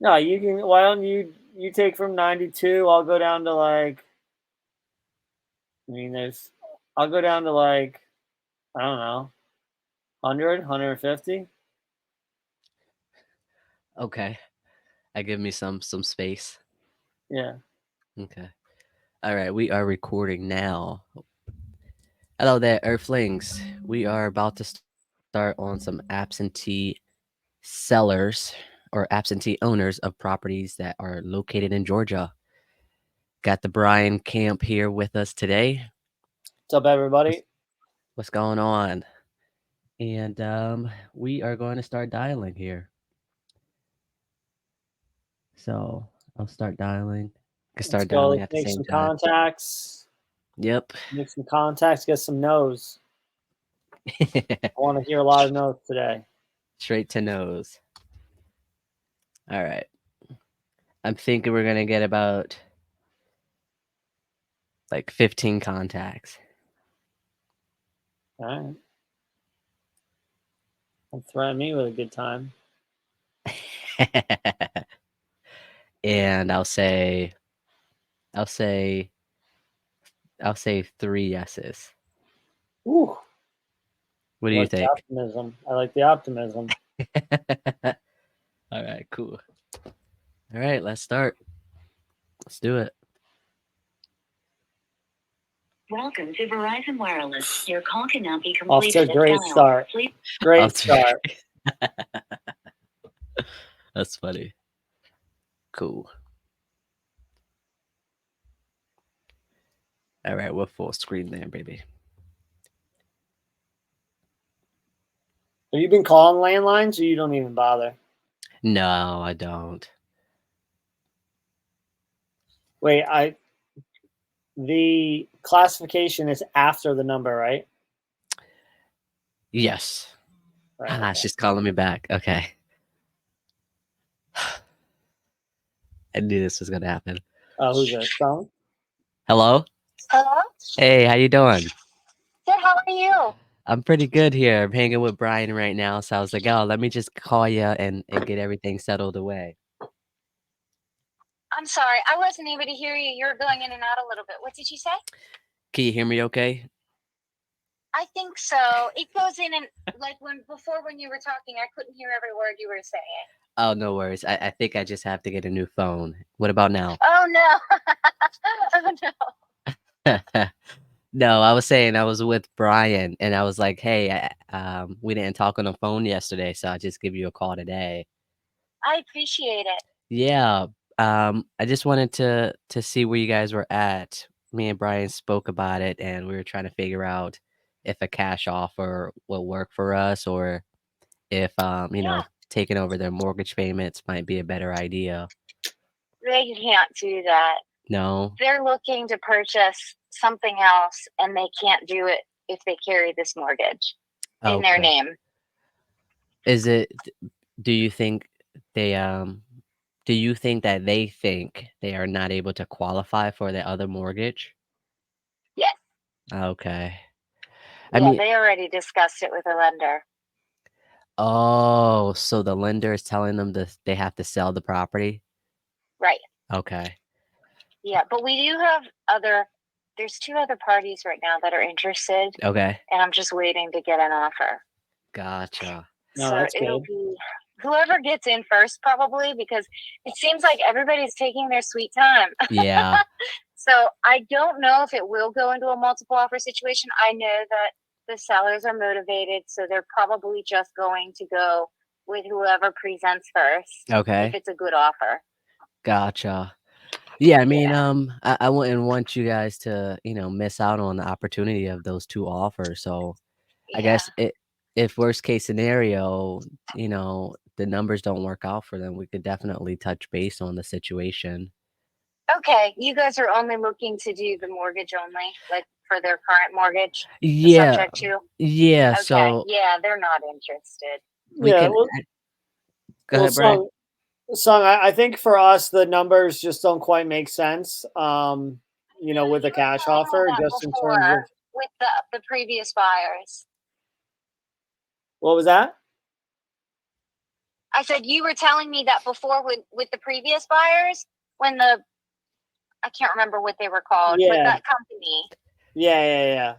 No, you can. Why don't you take from 92? I'll go down to like. I mean, there's. I'll go down to like I don't know, 100, 150. Okay. Give me some space. Yeah. Okay. All right, we are recording now. Hello there, Earthlings. We are about to start on some absentee sellers or absentee owners of properties that are located in Georgia. Got the Brian Camp here with us today. What's up, What's everybody? what's going on? And we are going to start dialing here. So I'll start dialing. I can Let's start go. dialing Let's at the make same some time. contacts. Yep. Make some contacts. Get some no's. I want to hear a lot of no's today. Straight to nose. All right. I'm thinking we're gonna get about like 15 contacts. All right. Don't threaten me with a good time. And I'll say, I'll say 3 yeses. Ooh, What I do you like the think? optimism. I like the optimism. All right, cool. All right, let's start. Let's do it. Welcome to Verizon Wireless. Your call cannot be Off to a completed at great dial. start. Please. I'll Great start. That's funny. Cool. All right, we're full screen there, baby. Have you been calling landlines, or you don't even bother? No, I don't. Wait, the classification is after the number, right? Yes. Right. Ah, Okay. she's calling me back. Okay. I knew this was gonna happen. Who's this? Phone? Hello? Hello? Hey, how you doing? Good, how are you? I'm pretty good here. I'm hanging with Brian right now, so I was like, "Oh, let me just call you and get everything settled away." I'm sorry, I wasn't able to hear you. You're going in and out a little bit. What did you say? Can you hear me okay? I think so. It goes in and like when you were talking, I couldn't hear every word you were saying. Oh, no worries. I think I just have to get a new phone. What about now? Oh no. Oh no. No, I was saying I was with Brian and I was like, "Hey, we didn't talk on the phone yesterday, so I just give you a call today." I appreciate it. Yeah, I just wanted to see where you guys were at. Me and Brian spoke about it, and we were trying to figure out if a cash offer will work for us or if, Yeah. taking over their mortgage payments might be a better idea. They can't do that. No? They're looking to purchase something else and they can't do it if they carry this mortgage in their Okay. name. Is it do you think they, do you think that they think they are not able to qualify for the other mortgage? Yes. Okay. I Yeah, mean they already discussed it with a lender. oh, so the lender is telling them that they have to sell the property? Right. Okay. Yeah, but we do have there's two other parties right now that are interested, Okay. and I'm just waiting to get an offer. Gotcha. No, So that's it'll good. be whoever gets in first, probably, because it seems like everybody's taking their sweet time. Yeah. So I don't know if it will go into a multiple offer situation. I know that the sellers are motivated, so they're probably just going to go with whoever presents first if Okay. it's a good offer. Gotcha. Yeah, I mean, Yeah. I wouldn't want you guys to, miss out on the opportunity of those 2 offers, so I Yeah. guess if worst case scenario, the numbers don't work out for them, we could definitely touch base on the situation. Okay, you guys are only looking to do the mortgage only, like for their current mortgage, the Yeah. subject to? Yeah, Okay, so yeah, they're not interested. we Yeah. can Well, go well, ahead, Brian. Sung. I think for us the numbers just don't quite make sense. With a You were cash telling me offer, that just in terms of before with the previous buyers. what was that? I said you were telling me that before with the previous buyers when I can't remember what they were called, but that company. Yeah.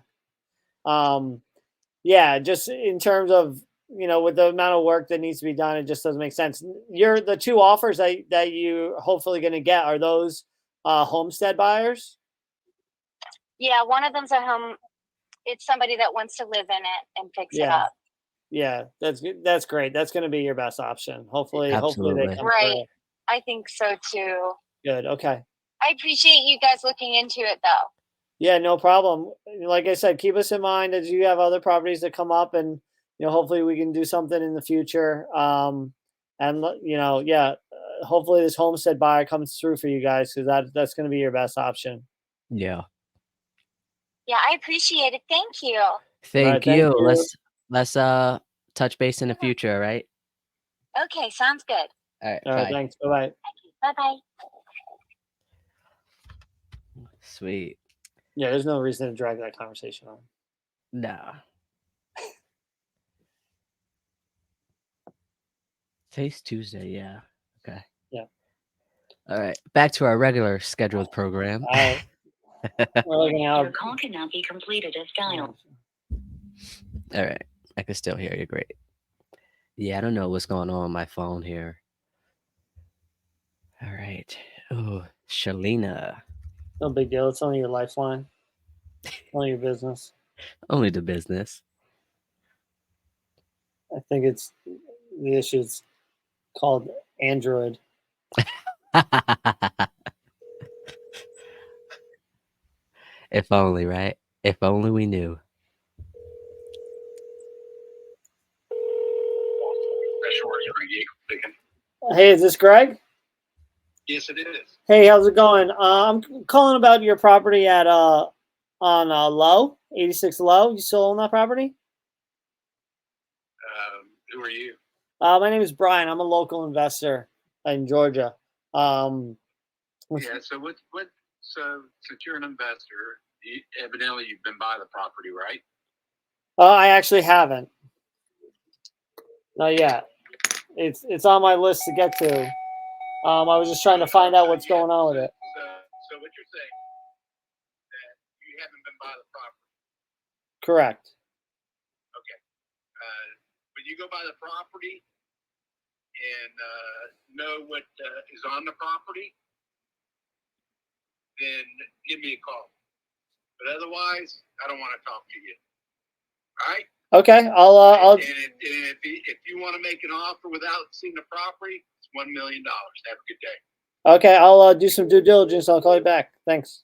Yeah, just in terms of, with the amount of work that needs to be done, it just doesn't make sense. The two offers that you hopefully going to get, are those homestead buyers? Yeah, one of them's a home. It's somebody that wants to live in it and fix it up. Yeah, that's good. That's great. That's going to be your best option. Hopefully they Absolutely. come Right. through. I think so too. Good. Okay. I appreciate you guys looking into it though. Yeah, no problem. Like I said, keep us in mind as you have other properties that come up, and hopefully we can do something in the future. And hopefully this homestead buyer comes through for you guys, because that's going to be your best option. Yeah. Yeah, I appreciate it. Thank you. Thank Thank you. you. Let's touch base in the future, all right? Okay, sounds good. All right, All right, bye. thanks. Bye-bye. Bye bye. Sweet. Yeah, there's no reason to drag that conversation on. Nah. Today's Tuesday, yeah. Okay. Yeah. All right. Back to our regular scheduled program. All right. We're looking out. Your call cannot be completed as dialed. All right. I can still hear you great. Yeah, I don't know what's going on my phone here. All right. Oh, Shalina. No big deal. It's only your lifeline. Only your business. Only the business. I think it's the issue's called Android. If only, right? If only we knew. Hey, is this Greg? Yes, it is. Hey, how's it going? I'm calling about your property at on Low, 86 Low. You still own that property? Who are you? My name is Brian. I'm a local investor in Georgia. Yeah. So what? So since you're an investor, evidently you've been by the property, right? I actually haven't. Not yet. It's on my list to get to. I was just trying to find out what's going on with it. So what you're saying that you haven't been by the property? Correct. Okay. When you go by the property and know what is on the property, then give me a call. But otherwise, I don't want to talk to you. All right. Okay. I'll. And if you want to make an offer without seeing the property, it's $1 million. Have a good day. Okay. I'll do some due diligence. I'll call you back. Thanks.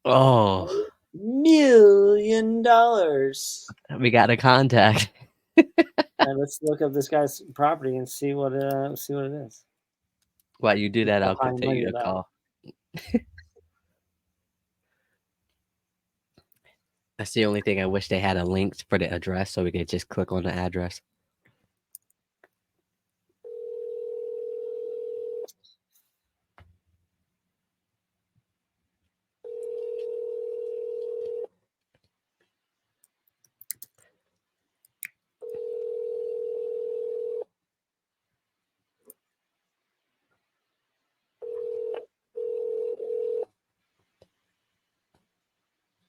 Oh, $1 million. we got a contact. And let's look up this guy's property and see what it is. While you do that, I'll Behind continue money to that. call. That's the only thing I wish they had a link for the address so we could just click on the address.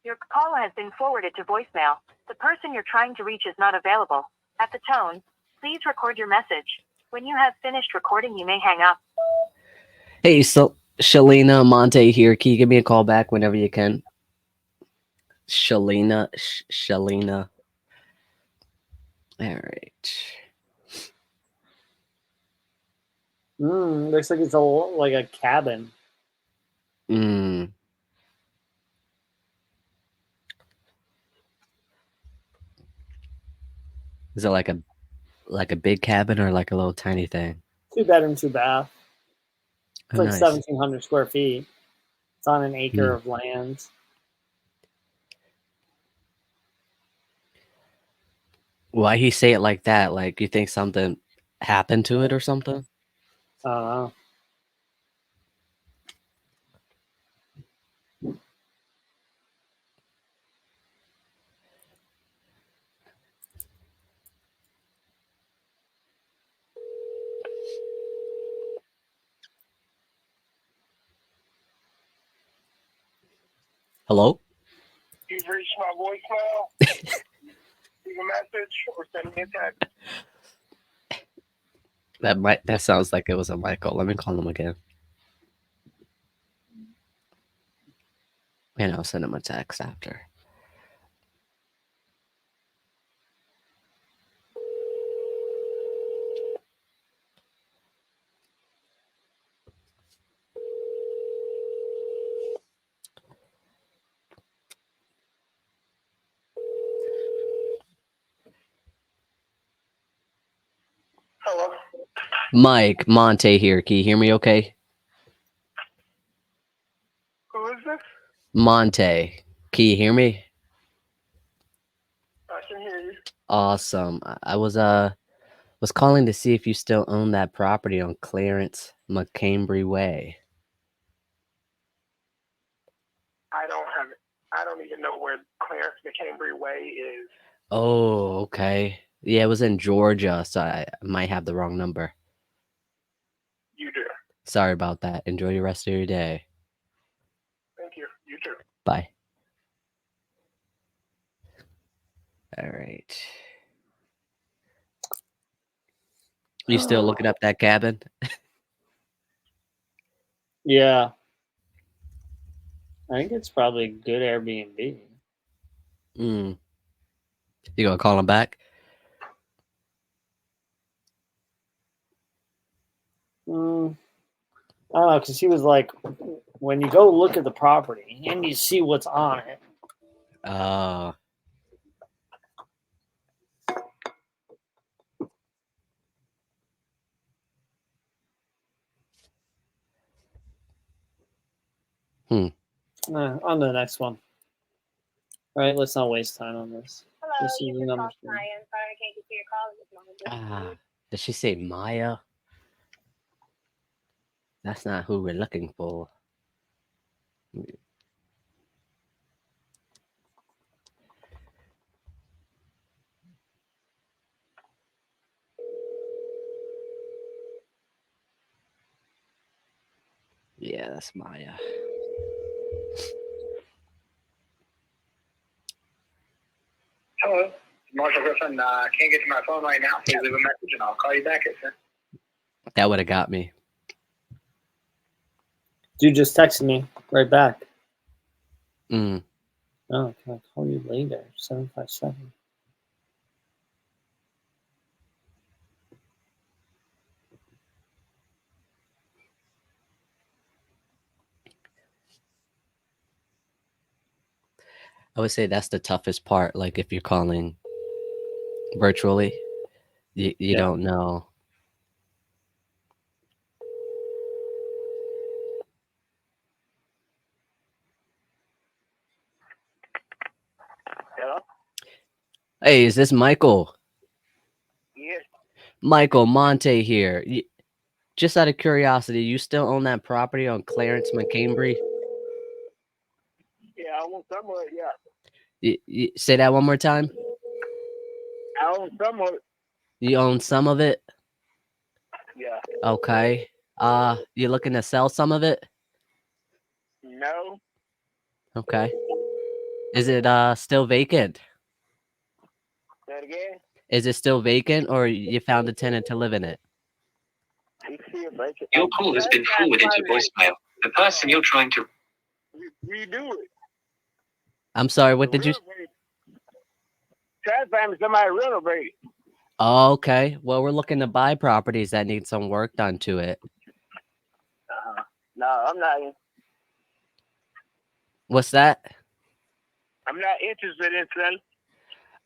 Your call has been forwarded to voicemail. The person you're trying to reach is not available. At the tone, please record your message. When you have finished recording, you may hang up. Hey, so Shalina Monte here. Can you give me a call back whenever you can? Shalina. Shalina. All right. Looks like it's like a cabin. Mm. Is it like a big cabin or like a little tiny thing? 2 bedroom, 2 bath. It's Oh, like nice. 1,700 square feet. It's on an acre of land. Why he say it like that? Like you think something happened to it or something? I don't know. Hello? You've reached my voicemail. Leave a message or send me a text. That sounds like it was a Michael. Let me call him again. And I'll send him a text after. Hello. Mike, Monte here. Can you hear me okay? Who is this? Monte. Can you hear me? I can hear you. Awesome. I was calling to see if you still own that property on Clarence McCambry Way. I don't have it. I don't even know where Clarence McCambry Way is. Oh, okay. Yeah, it was in Georgia, so I might have the wrong number. You do. Sorry about that. Enjoy the rest of your day. Thank you. You too. Bye. All right. You still looking up that cabin? Yeah. I think it's probably a good Airbnb. You gonna call him back? I don't know, because he was like, when you go look at the property and you see what's on it. On to the next one. All right, let's not waste time on this. Hello, This is you the can number call three. Maya. I'm sorry I can't get to your call at this moment. Did she say Maya? That's not who we're looking for. Yeah, that's Maya. Hello. Marshall Griffin. Can't get to my phone right now. Please leave a message and I'll call you back. That would have got me. Dude just texted me right back. Mm. Oh, can I call you later? 757. I would say that's the toughest part. Like if you're calling virtually, you don't know. Hello? Hey, is this Michael? Yes. Michael Monte here. Just out of curiosity, you still own that property on Clarence McCambry? Yeah, I want some of it, yeah. You say that one more time? I own some of it. You own some of it? Yeah. Okay. You looking to sell some of it? No. Okay. Is it still vacant? Say it again? Is it still vacant or you found a tenant to live in it? Your call has been forwarded to voicemail. The person you're trying to redo it. I'm sorry, what did you Try to find somebody renovate it. Oh, okay. Well, we're looking to buy properties that need some work done to it. No, I'm not. What's that? I'm not interested in selling.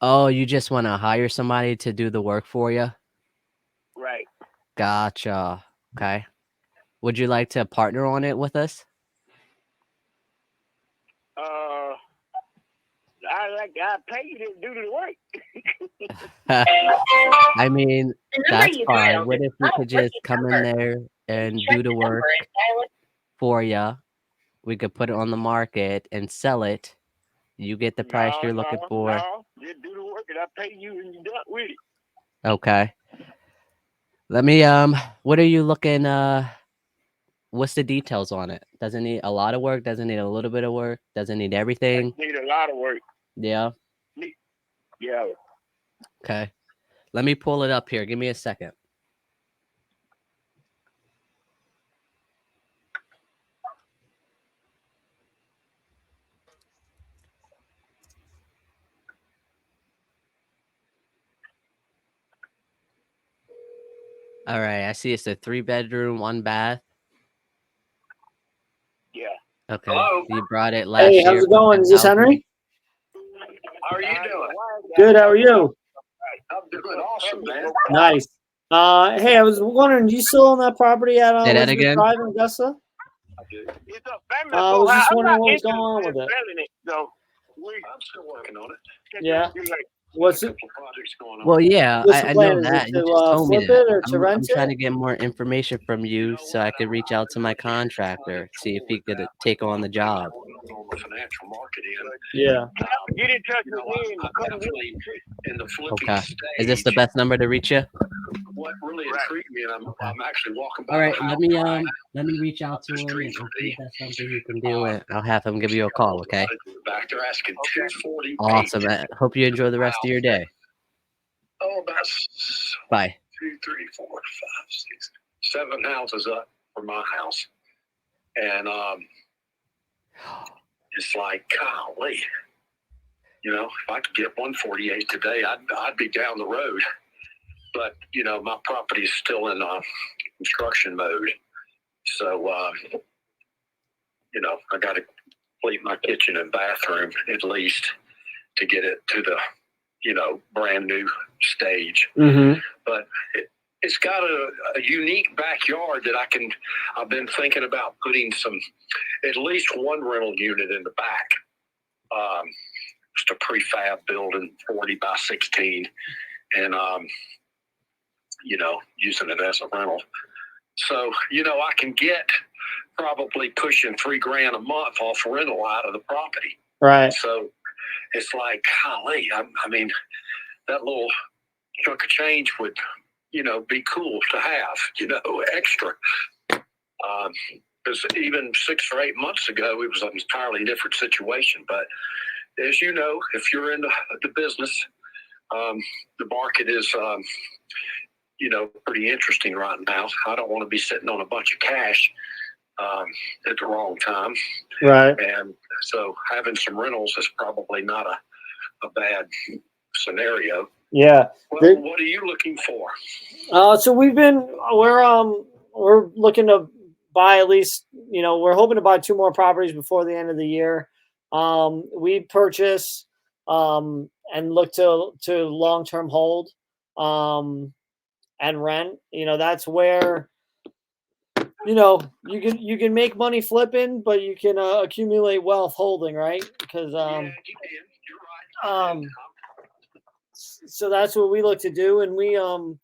Oh, you just want to hire somebody to do the work for you? Right. Gotcha. Okay. Would you like to partner on it with us? I pay you to do the work. I mean, that's fine. What if we could just come in there and do the work for you? We could put it on the market and sell it. You get the price you're looking for. No, just do the work and I pay you and you're done with it. Okay. Let me what are you looking What's the details on it? Does it need a lot of work? Does it need a little bit of work? Does it need everything? Need a lot of work. Yeah. Yeah. Okay. Let me pull it up here. Give me a second. All right. I see it's a 3-bedroom, 1 bath. Yeah. Okay. Hello? You brought it last Hey, year. how's it going? Is this Henry? How are you doing? Good. How are you? I'm doing awesome, man. Nice. Hey, I was wondering, do you still own that property at Say that Elizabeth again? Drive in Augusta? It's a family I was just I'm wondering not what was going interested on in with it. selling it, so I'm still working on it. Yeah. you like, What's A it? couple projects going on. Well, yeah, What's the I know plan? Is it that. You to just told me flip that. it or to I'm rent trying it? to get more information from you so I could reach out to my contractor, see if he could take on the job. On the financial market end. Yeah. get in touch You know, with me and I'm definitely in the flipping Okay. stage. Is this the best number to reach you? What really intrigued me, and I'm actually walking by All right, the house let me reach out to the him street and from see me. if that's something he can do, and I'll have him give you a call. Okay. Back there asking 248. Awesome. I hope you enjoy the rest of your day. Oh, about Bye. 2, 3, 4, 5, 6, 7 houses up from my house, and it's like, golly, you know, if I could get 148 today, I'd be down the road. But you know, my property is still in construction mode, so you know, I got to complete my kitchen and bathroom at least to get it to the, you know, brand new stage. Mm-hmm. But it's got a unique backyard that I've been thinking about putting at least one rental unit in the back. Just a prefab building, 40 by 16, and you know, using it as a rental. So, you know, I can get probably pushing $3,000 a month off rental out of the property. Right. So it's like, golly, I mean, that little chunk of change would, you know, be cool to have, you know, extra. Because even 6 or 8 months ago, it was an entirely different situation. But as you know, if you're in the business, the market is, you know, pretty interesting right now. I don't want to be sitting on a bunch of cash at the wrong time. Right. And so having some rentals is probably not a bad scenario. Yeah. Well, what are you looking for? So we're looking to buy at least, you know, we're hoping to buy 2 more properties before the end of the year. We purchase and look to long-term hold and rent. You know, that's where, you know, you can make money flipping, but you can accumulate wealth holding, right? Because Yeah, you can. You're right. so that's what we look to do, and we you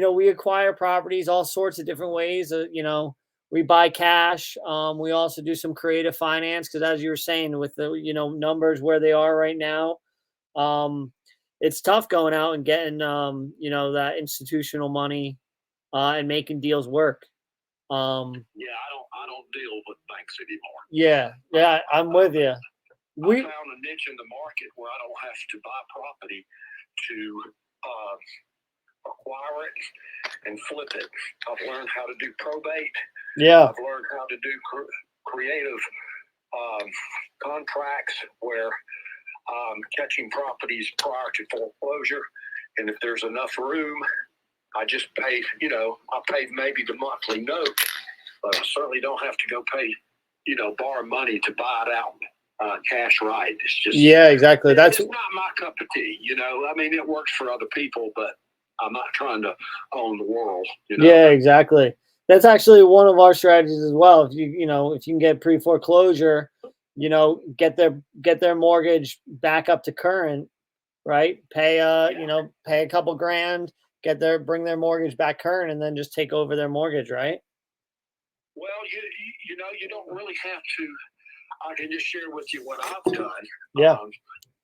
know, we acquire properties all sorts of different ways. You know, we buy cash. We also do some creative finance because, as you were saying, with the, you know, numbers where they are right now, it's tough going out and getting you know, that institutional money and making deals work. Yeah, I don't deal with banks anymore. Yeah, I'm with you. I found a niche in the market where I don't have to buy property to acquire it and flip it. I've learned how to do probate. Yeah. I've learned how to do creative contracts where I'm catching properties prior to foreclosure, and if there's enough room, I just pay, you know, I pay maybe the monthly note, but I certainly don't have to go pay, you know, borrow money to buy it out cash right. It's just, yeah, exactly. It's not my cup of tea, you know. I mean, it works for other people, but I'm not trying to own the world, you know. Yeah, exactly. That's actually one of our strategies as well. If you know, if you can get pre-foreclosure, you know, get their mortgage back up to current, right? Pay you know, pay a couple grand, bring their mortgage back current, and then just take over their mortgage, right? Well, you know, you don't really have to. I can just share with you what I've done. Yeah.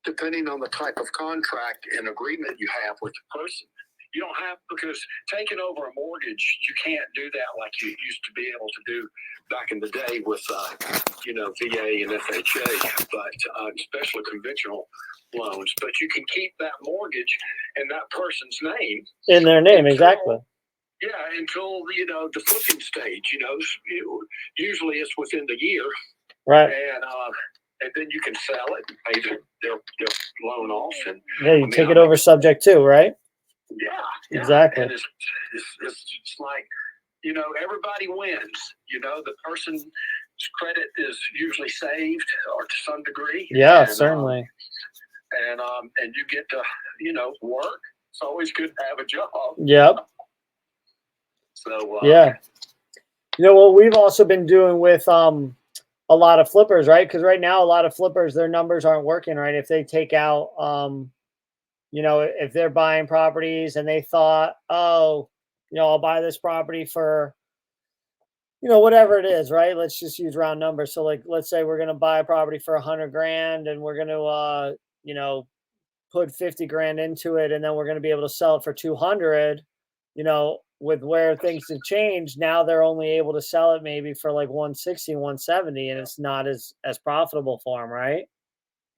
Depending on the type of contract and agreement you have with the person, you don't have, because taking over a mortgage, you can't do that like you used to be able to do back in the day with, VA and FHA, but especially conventional loans. But you can keep that mortgage in that person's name. In their name, exactly. Yeah, until the flipping stage. Usually it's within the year, right? And then you can sell it, pay their loan off, and you take it over subject to, right? Yeah, exactly. And it's like everybody wins. The person's credit is usually saved, or to some degree. Yeah, certainly. And you get to work. It's always good to have a job. Yep. So yeah. What we've also been doing with a lot of flippers, right? Because right now a lot of flippers, their numbers aren't working right. If they take out if they're buying properties and they thought, oh, I'll buy this property for whatever it is, right? Let's just use round numbers. So like, let's say we're going to buy a property for $100,000 and we're going to put 50 grand into it, and then we're going to be able to sell it for 200. With where things have changed, now they're only able to sell it maybe for like 160, 170, and it's not as profitable for them, right?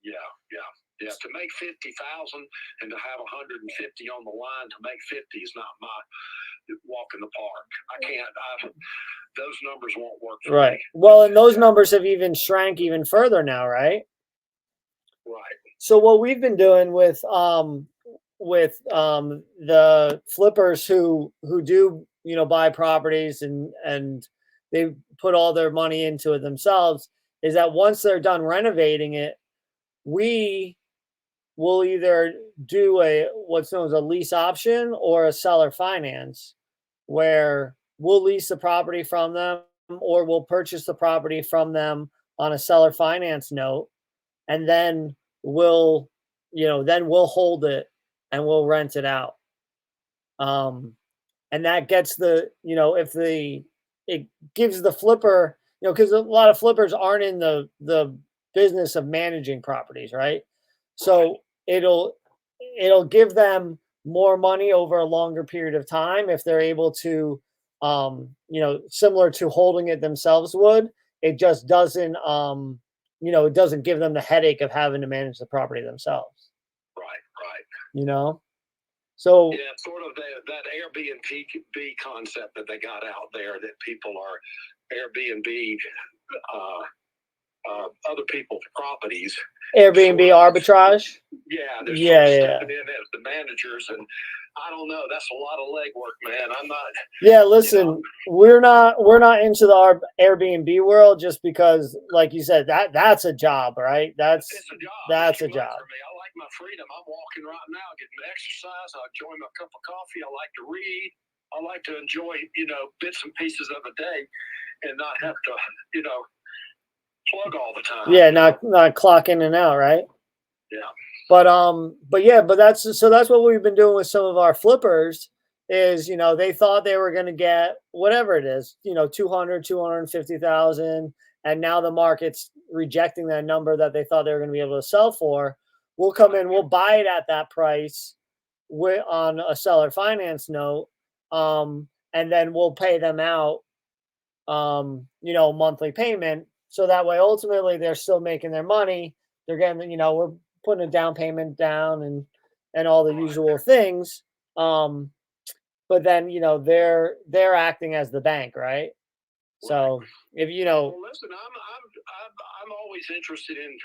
Yeah. To make 50,000 and to have 150 on the line to make 50 is not my walk in the park. I can't. Those numbers won't work for right. me. Well, and those numbers have even shrank even further now, right? Right. So what we've been doing with the flippers who do buy properties and they put all their money into it themselves is that once they're done renovating it, we will either do what's known as a lease option or a seller finance, where we'll lease the property from them or we'll purchase the property from them on a seller finance note, and then we'll hold it and we'll rent it out. And that gets it gives the flipper, because a lot of flippers aren't in the business of managing properties, right? So it'll give them more money over a longer period of time if they're able to, similar to holding it themselves would. It just doesn't, it doesn't give them the headache of having to manage the property themselves. Right. So yeah, sort of that Airbnb concept that they got out there, that people are Airbnb other people's properties. Airbnb arbitrage. Yeah, they're stepping in as the managers, and I don't know. That's a lot of legwork, man. I'm not. Yeah, listen, we're not into the Airbnb world just because, like you said, that's a job, right? It's a job. That's a job. For me, I like my freedom. I'm walking right now, getting exercise. I enjoy my cup of coffee. I like to read. I like to enjoy, bits and pieces of a day, and not have to, plug all the time. Yeah, not clock in and out, right? Yeah. But that's what we've been doing with some of our flippers is, they thought they were going to get whatever it is, 250,000, and now the market's rejecting that number that they thought they were going to be able to sell for. We'll come in, we'll buy it at that price on a seller finance note, and then we'll pay them out, monthly payment. So that way, ultimately, they're still making their money. They're getting, we're putting a down payment down and all the usual things. But then, they're acting as the bank, right? So if well, listen, I'm always interested in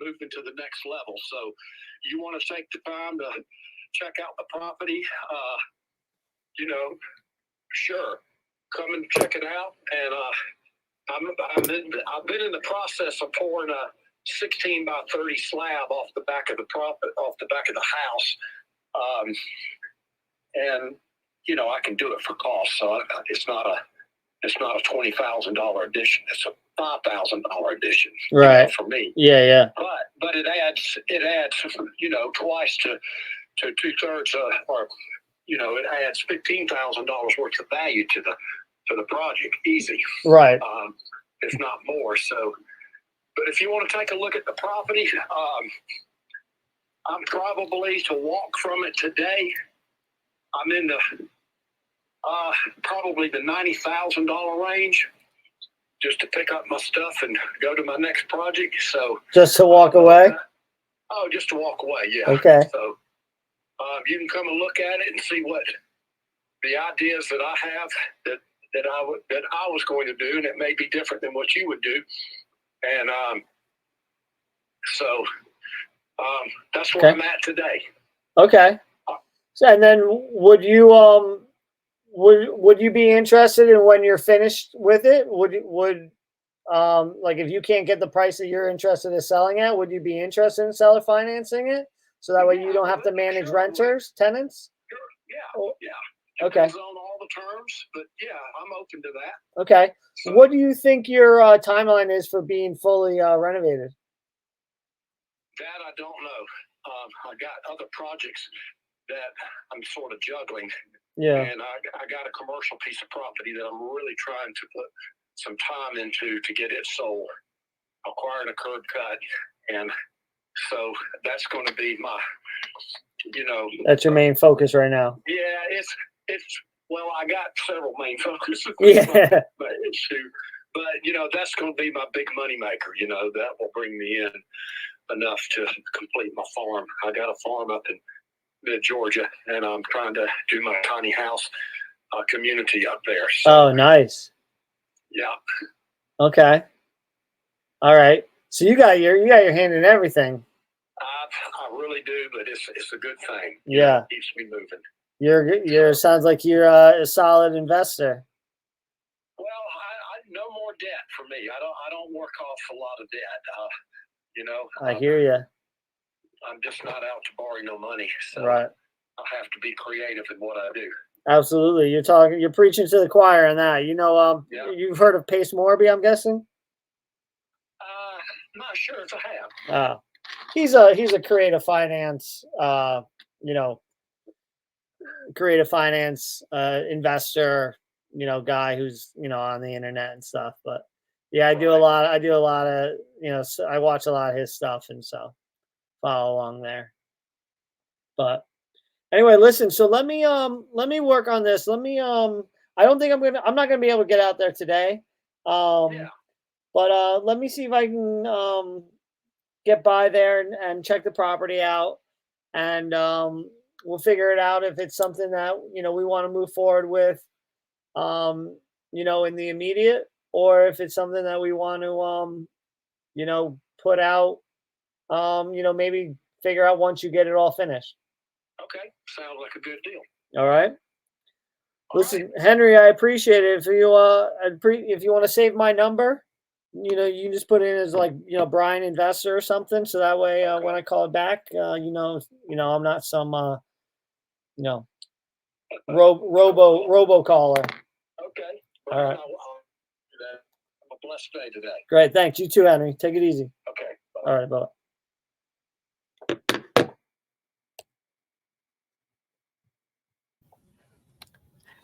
moving to the next level. So you want to take the time to check out the property, sure, come and check it out. And I've been in the process of pouring a 16 by 30 slab off the back of the house, and I can do it for cost. So it's not a $20,000 addition. It's a $5,000 addition, right, for me. Yeah. But it adds twice to 2/3, or it adds $15,000 worth of value to the project, easy. Right. If not more. So, but if you want to take a look at the property, I'm probably, to walk from it today, I'm in the probably the $90,000 range, just to pick up my stuff and go to my next project. So Just to walk away? Just to walk away, yeah. Okay. So you can come and look at it and see what the ideas that I have that I was going to do, and it may be different than what you would do. And so that's where I'm at today. Okay. So, and then would you be interested in when you're finished with it? Would like if you can't get the price that you're interested in selling at, would you be interested in seller financing it? So that way you don't have to manage renters, tenants? Sure. Yeah. Oh, Yeah. okay. Depends on all the terms, but yeah, I'm open to that. Okay. So, What do you think your timeline is for being fully renovated? that I don't know. I got other projects that I'm sort of juggling. Yeah. And I got a commercial piece of property that I'm really trying to put some time into to get it sold. Acquiring a curb cut. And so that's going to be my, That's your main focus right now. Yeah, it's well, I got several main focuses. Yeah. my issue. But, that's going to be my big money maker. That will bring me in enough to complete my farm. I got a farm up in mid-Georgia, and I'm trying to do my tiny house community up there. So, Oh, nice. yeah. Okay. All right. So you got your hand in everything. I really do, but it's a good thing. Yeah. It keeps me moving. You're sounds like you're a solid investor. Well, I no more debt for me. I don't work off a lot of debt. I hear you. I'm just not out to borrow no money. So Right. I have to be creative in what I do. Absolutely. You're preaching to the choir on that. Yeah. You've heard of Pace Morby, I'm guessing? Not sure if I have. Oh. He's a creative finance investor, guy who's, on the internet and stuff. But yeah, I do a lot of, I watch a lot of his stuff, and so follow along there. But anyway, listen, so let me work on this. Let me I don't think I'm not gonna be able to get out there today. Yeah. But let me see if I can get by there and check the property out, and we'll figure it out if it's something that we want to move forward with in the immediate, or if it's something that we want to put out maybe figure out once you get it all finished. Okay. Sounds like a good deal. All right. All Listen, Henry, I appreciate it. If you want to save my number, you can just put in as like Brian Investor or something, so that way when I call it back, I'm not some robo caller. Okay. All right. Have a blessed day today. Great, thanks. You too, Henry. Take it easy. Okay. Bye. All right, bye.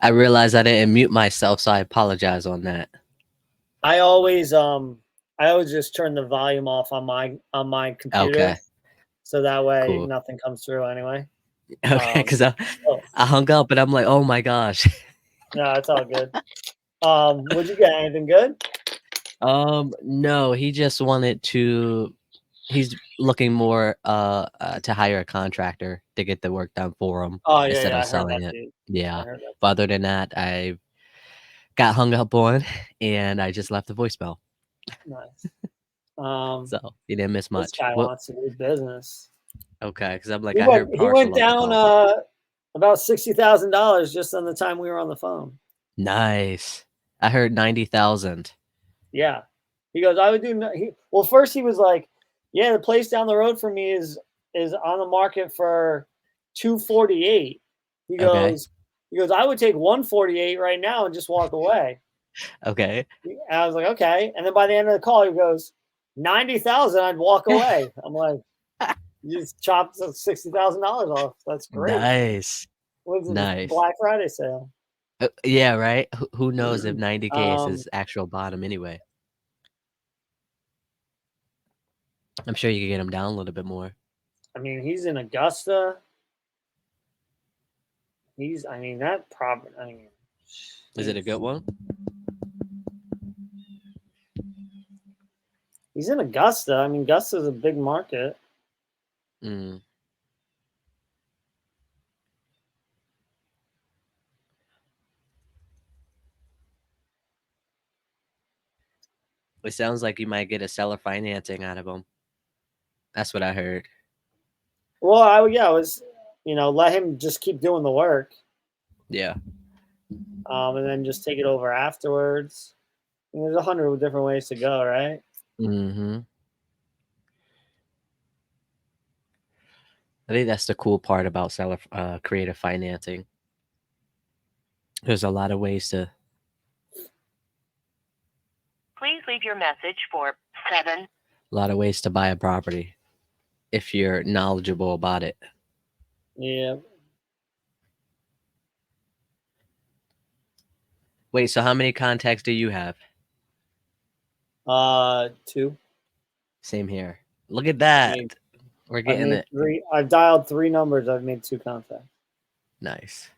I realized I didn't mute myself, so I apologize on that. I always just turn the volume off on my computer. Okay. So that way Cool. nothing comes through anyway. Okay, because I hung up and I'm like, oh my gosh. No, it's all good. Would you get anything good? No, he just wanted to. He's looking more to hire a contractor to get the work done for him instead of selling it. Yeah. But other than that, I got hung up on and I just left the voicemail. Nice. So you didn't miss much. This guy wants to do business. Okay, because I'm like, He went down about $60,000 just on the time we were on the phone. Nice. I heard 90,000. Yeah. He goes, I would do. Well, first he was like, yeah, the place down the road for me is on the market for 248. He goes, I would take 148 right now and just walk away. Okay. And I was like, okay. And then by the end of the call, he goes, 90,000, I'd walk away. I'm like, you just chopped $60,000 off. That's great. Nice. What's it, nice. Black Friday sale? Yeah, right. Who knows if 90K is his actual bottom anyway? I'm sure you could get him down a little bit more. I mean, he's in Augusta. I mean, that property. I mean, Is it a good one? He's in Augusta. I mean, Augusta's a big market. Mm. It sounds like you might get a seller financing out of them. That's what I heard. Well, I was, let him just keep doing the work, Yeah. and then just take it over afterwards. I mean, there's 100 different ways to go, right? Mm-hmm. I think that's the cool part about seller creative financing. There's a lot of ways to. Please leave your message for 7. A lot of ways to buy a property if you're knowledgeable about it. Yeah. Wait, so how many contacts do you have? 2. Same here. Look at I that. mean, We're I've getting made it. 3. I've dialed 3 numbers. I've made 2 contacts. Nice.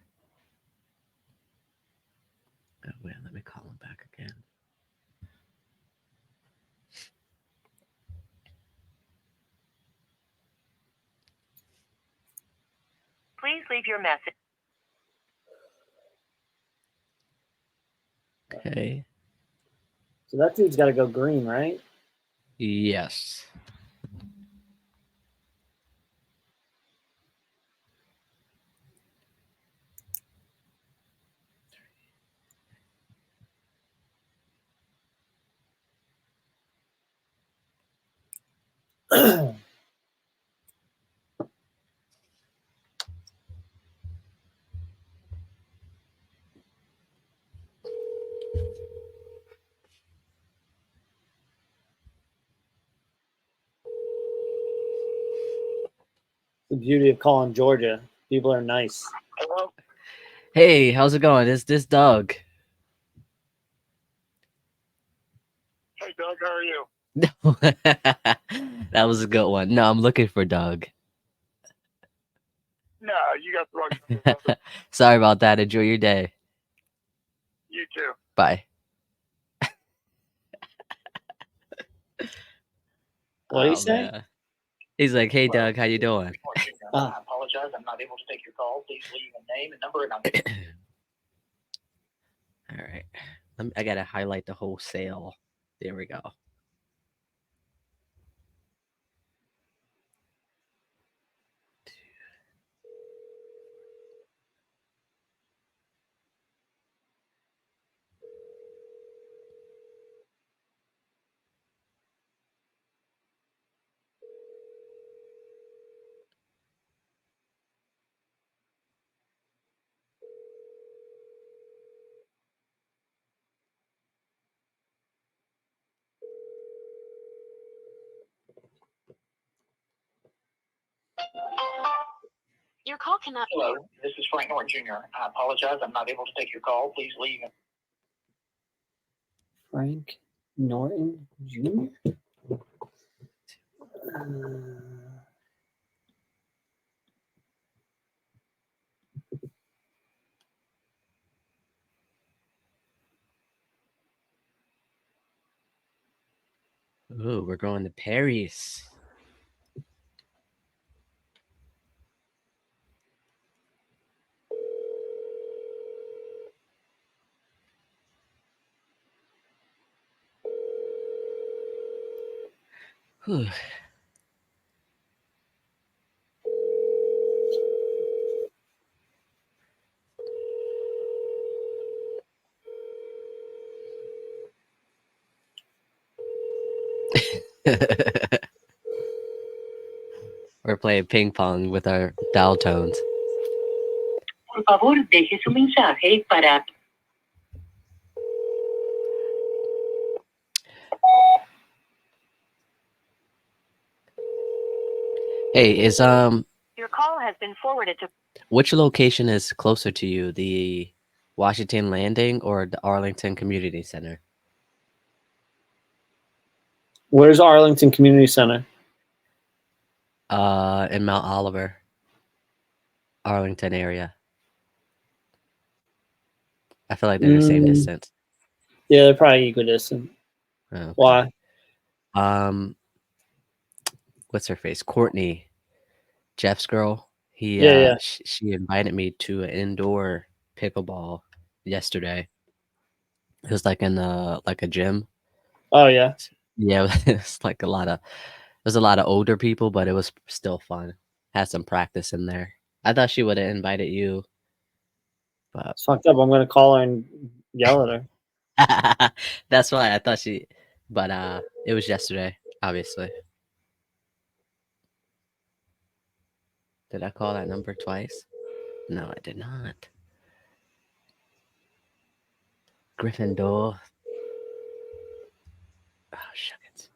Oh, wait, let me call him back again. Please leave your message. Okay. So that dude's got to go green, right? Yes. The beauty of calling Georgia. People are nice. Hello? Hey, how's it going? This Doug. Hey, Doug, how are you? That was a good one. No, I'm looking for Doug. No, you got the wrong number, brother. Sorry about that. Enjoy your day. You too. Bye. What did he say? Man. He's like, hey, Doug, how you doing? I apologize. I'm not able to take your call. Please leave a name and number, and I'll All right. I got to highlight the wholesale. There we go. Your call cannot. Hello, this is Frank Norton Jr. I apologize. I'm not able to take your call. Please leave. Frank Norton Jr. Ooh, we're going to Paris. Whew. We're playing ping pong with our dial tones. Por favor, deje su mensaje para. Hey, is Your call has been forwarded to. which location is closer to you, the Washington Landing or the Arlington Community Center? Where's Arlington Community Center? In Mount Oliver, Arlington area. I feel like they're the same distance. Yeah, they're probably equidistant. Okay. Why? What's her face? Courtney, Jeff's girl. Yeah. She invited me to an indoor pickleball yesterday. It was like in like a gym. Oh yeah. Yeah, it's like there's a lot of older people, but it was still fun. Had some practice in there. I thought she would have invited you, but It's fucked up. I'm gonna call her and yell at her. that's why I thought she. But it was yesterday, obviously. Did I call that number twice? No, I did not. Gryffindor. Oh, shucks.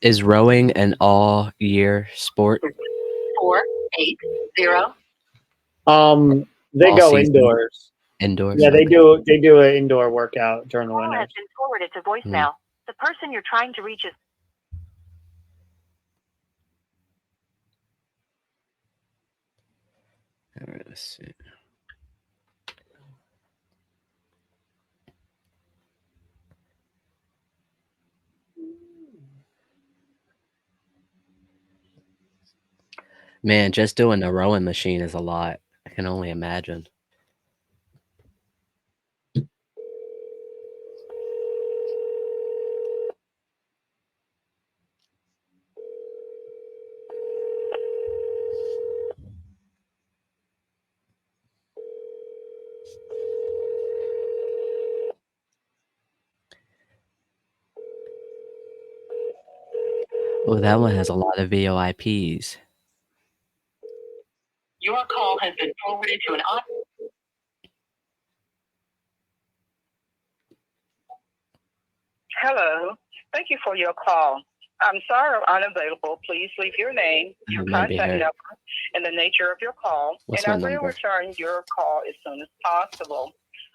Is rowing an all-year sport? 480. They All go season? indoors. Indoors? Yeah, they Okay. do. They do an indoor workout during the Call has winters. been forwarded to voicemail. The person you're trying to reach is All right, let's see. Man, just doing the rowing machine is a lot. I can only imagine. Oh, that one has a lot of VOIPs. Your call has been forwarded to an Hello. Thank you for your call. I'm sorry I'm unavailable. Please leave your name, your It might be contact her. number, and the nature of your call, What's and my I will number? return your call as soon as possible.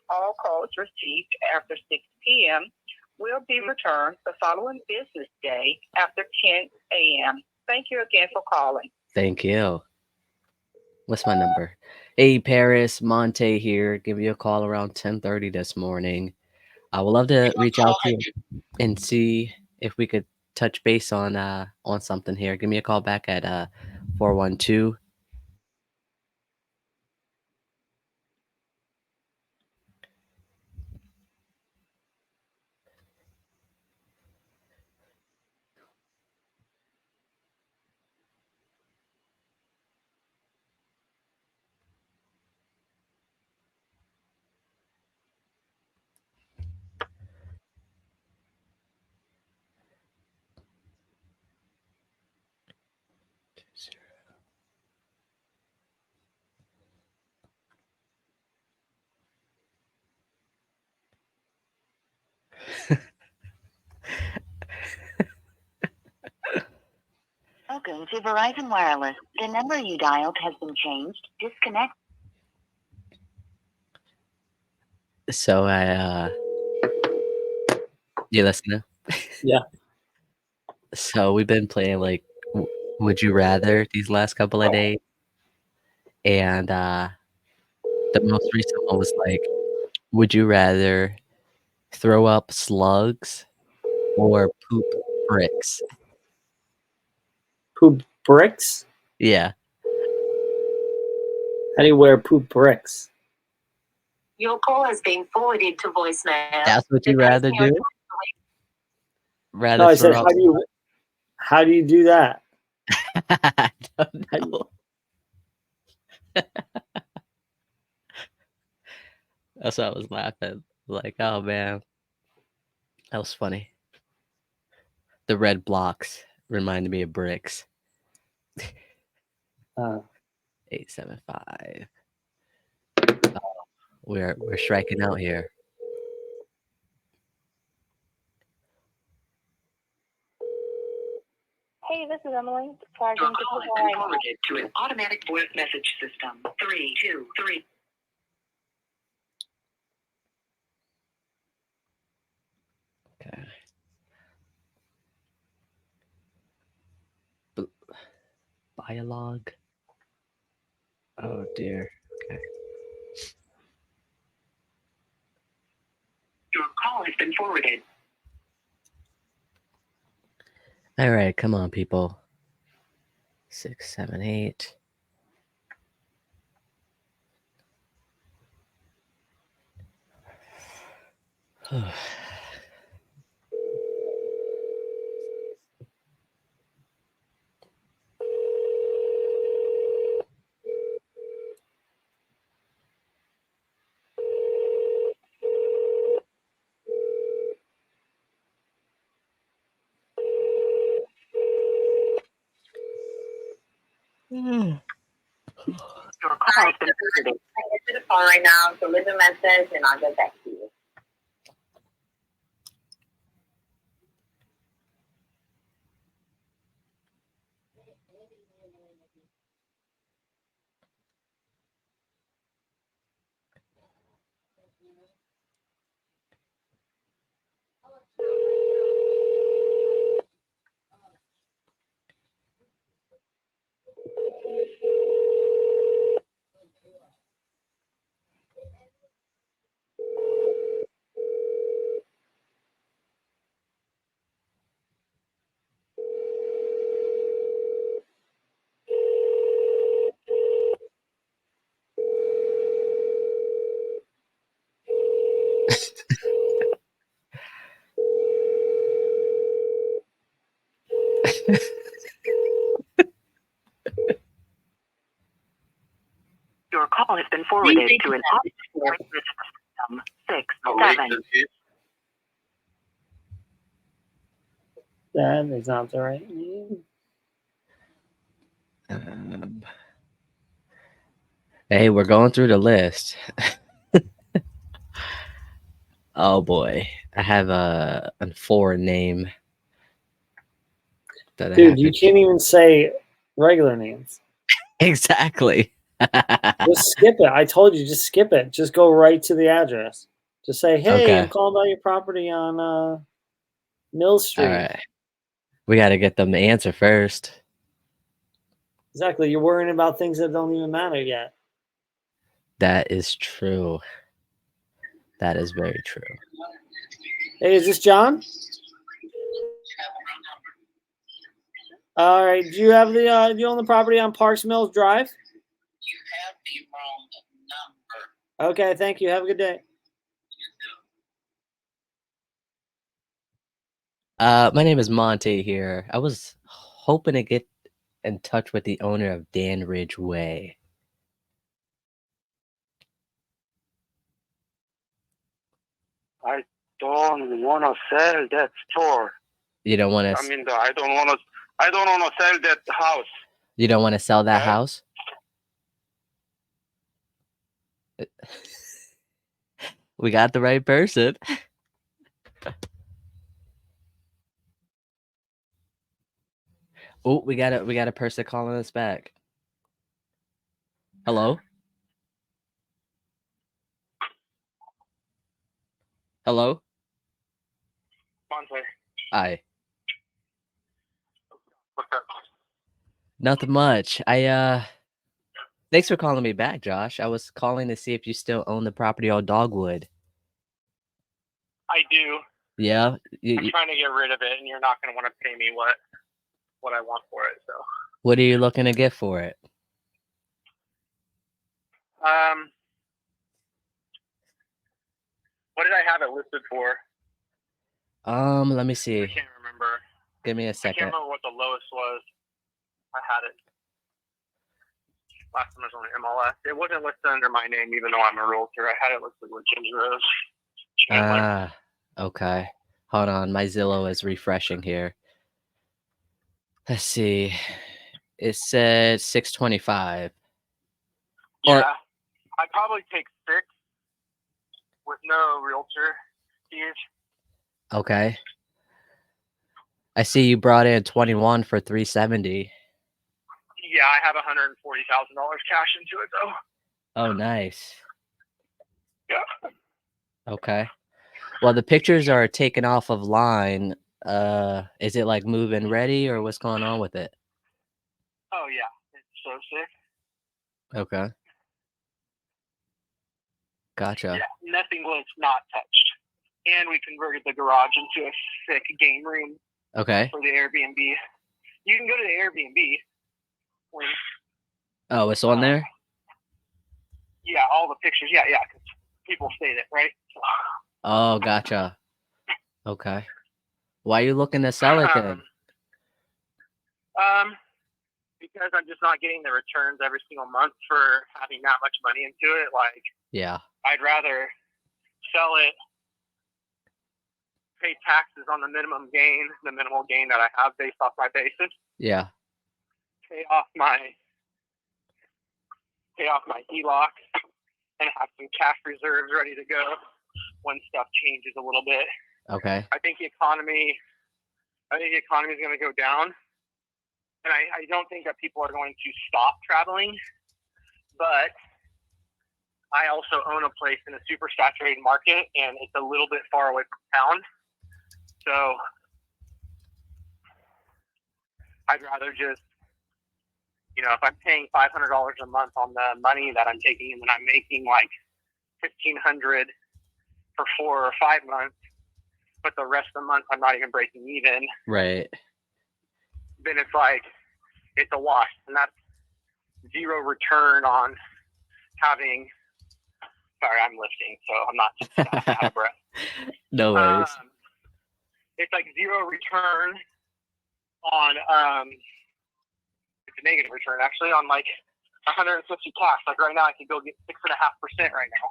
All calls received after 6 p.m. will be returned the following business day after 10 a.m. Thank you again for calling. Thank you. What's my number? Hey, Paris, Monte here. Give you a call around 10:30 this morning. I would love to reach out to you and see if we could touch base on something here. Give me a call back at 412. Welcome to Verizon Wireless. The number you dialed has been changed. Disconnect. So you listening? Yeah. So we've been playing like Would You Rather these last couple of days, and the most recent one was like, would you rather throw up slugs or poop bricks? Poop bricks? Yeah. How do you wear poop bricks? Your call is being forwarded to voicemail. That's what you rather do? Rather No, I said throw up how do you do that? I don't know. That's why I was laughing. Like, oh man. That was funny. The red blocks reminded me of bricks. 875. Oh, we're striking out here. Hey, this is Emily. Your Charging call to has been forwarded to an automatic voice message system. 323. dialogue. Oh dear. Okay. Your call has been forwarded. All right, come on, people. 6, 7, 8. Your call has been forwarded. I get to the phone right now, so leave a message and I'll get back to you. Your call has been forwarded to an operator system 6, 7. That is not the right name. Hey, we're going through the list. Oh boy, I have a foreign name that I have Dude, you to can't even say regular names. exactly. Just skip it. I told you, just skip it. Just go right to the address. Just say, hey, Okay. I'm calling about your property on Mill Street. All right, we got to get them to answer first. Exactly. You're worrying about things that don't even matter yet. That is true. That is very true. Hey, is this John? All right. Do you have the do you own the property on Parks Mills Drive? You have the wrong number. Okay, thank you. Have a good day. My name is Monte here. I was hoping to get in touch with the owner of Danridge Way. I don't want to sell that store. You don't want to. I mean, I don't want to sell that house. You don't want to sell that Okay. house? We got the right person. Oh, we got a person calling us back. Hello? Hello? Monte, Hi. what's up? Nothing much. Thanks for calling me back, Josh. I was calling to see if you still own the property on Dogwood. I do. Yeah? I'm trying to get rid of it, and you're not going to want to pay me what I want for it. So, What are you looking to get for it? what did I have it listed for? Let me I see. can't remember. Give me a I second. can't remember what the lowest was. I had it last time I was on the MLS. It wasn't listed under my name, even though I'm a realtor. I had it listed with Jimmy Rose. Chandler. Okay. Hold on. My Zillow is refreshing here. Let's see. It said 625. Yeah, I'd probably take 6 with no realtor fees. Okay. I see you brought in 21 for 370. Yeah, I have $140,000 cash into it though. Oh, nice. Yeah. Okay. Well, the pictures are taken off of line. Is it like move-in ready or what's going on with it? Oh yeah. so sick. Okay. Gotcha. Yeah, nothing was not touched. And we converted the garage into a sick game room Okay. for the Airbnb. You can go to the Airbnb link. Oh, it's on there? Yeah, all the pictures. Yeah, because people stayed it, right? Oh, gotcha. Okay. Why are you looking to sell it then? Because I'm just not getting the returns every single month for having that much money into it. Like, Yeah. I'd rather sell it, pay taxes on the minimal gain that I have based off my basis, Yeah. pay off my HELOC, and have some cash reserves ready to go when stuff changes a little bit. Okay. I think the economy is going to go down, and I don't think that people are going to stop traveling, but I also own a place in a super saturated market, and it's a little bit far away from town. So I'd rather just, if I'm paying $500 a month on the money that I'm taking, and then I'm making like $1,500 for 4 or 5 months, but the rest of the month I'm not even breaking even. Right. Then it's like, it's a wash, and that's zero return on having. Sorry, I'm lifting, so I'm not out of breath. No worries. It's like zero return on. It's a negative return actually on like 150 cash. Like right now, I could go get 6.5% right now.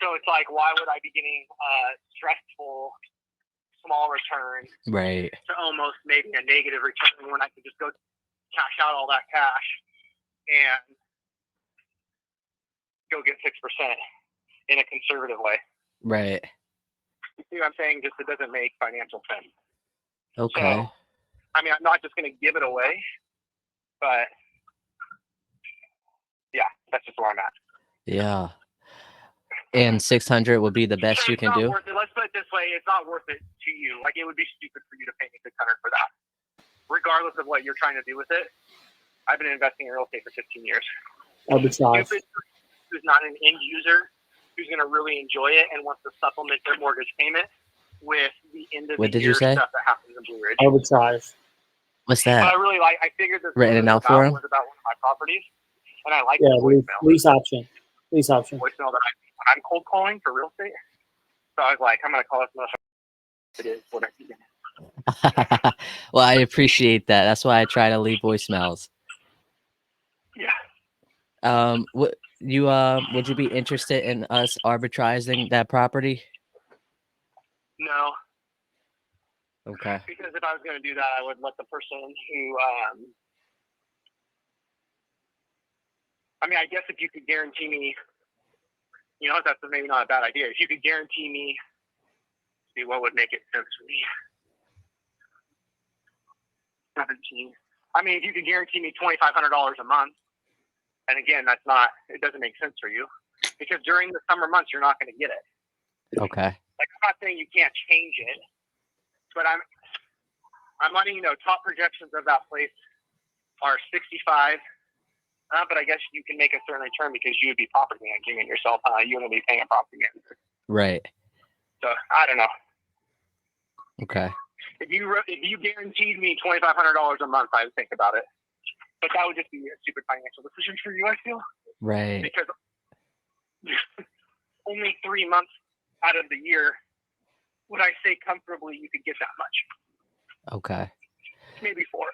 So it's like, why would I be getting stressful small return Right. to almost maybe a negative return when I could just go cash out all that cash and go get 6% in a conservative way. Right. You see what I'm saying? Just it doesn't make financial sense. Okay. So, I mean, I'm not just going to give it away, but yeah, that's just where I'm at. Yeah. And 600 would be the best you can do? Let's put it this way. It's not worth it to you. Like, it would be stupid for you to pay me 600 for that. Regardless of what you're trying to do with it. I've been investing in real estate for 15 years. Arbitrage. Stupid who's not an end user, who's going to really enjoy it and wants to supplement their mortgage payment with the end of What the did you year say? stuff that happens in Blue Ridge. Arbitrage. What's But that? I figured this Written it out for him? was about one of my properties, and I like Yeah, the lease option. Lease option. voicemail that I'm cold calling for real estate. So I was like, I'm going to call this motherfucker. It is what I think. Well, I appreciate that. That's why I try to leave voicemails. Yeah. Would you be interested in us arbitraging that property? No. Okay. Because if I was going to do that, I would let the person who, I mean, I guess if you could guarantee me, that's maybe not a bad idea. If you could guarantee me, see what would make it sense for me. 17. I mean, if you could guarantee me $2,500 a month, and again, it doesn't make sense for you because during the summer months, you're not going to get it. Okay. Like, I'm not saying you can't change it, but I'm letting you know top projections of that place are 65. But I guess you can make a certain return because you would be property managing it yourself. You wouldn't be paying a property manager. Right. So I don't know. Okay. If you guaranteed me $2,500 a month, I would think about it. But that would just be a stupid financial decision for you, I feel. Right. Because only 3 months out of the year would I say comfortably you could get that much. Okay. Maybe 4.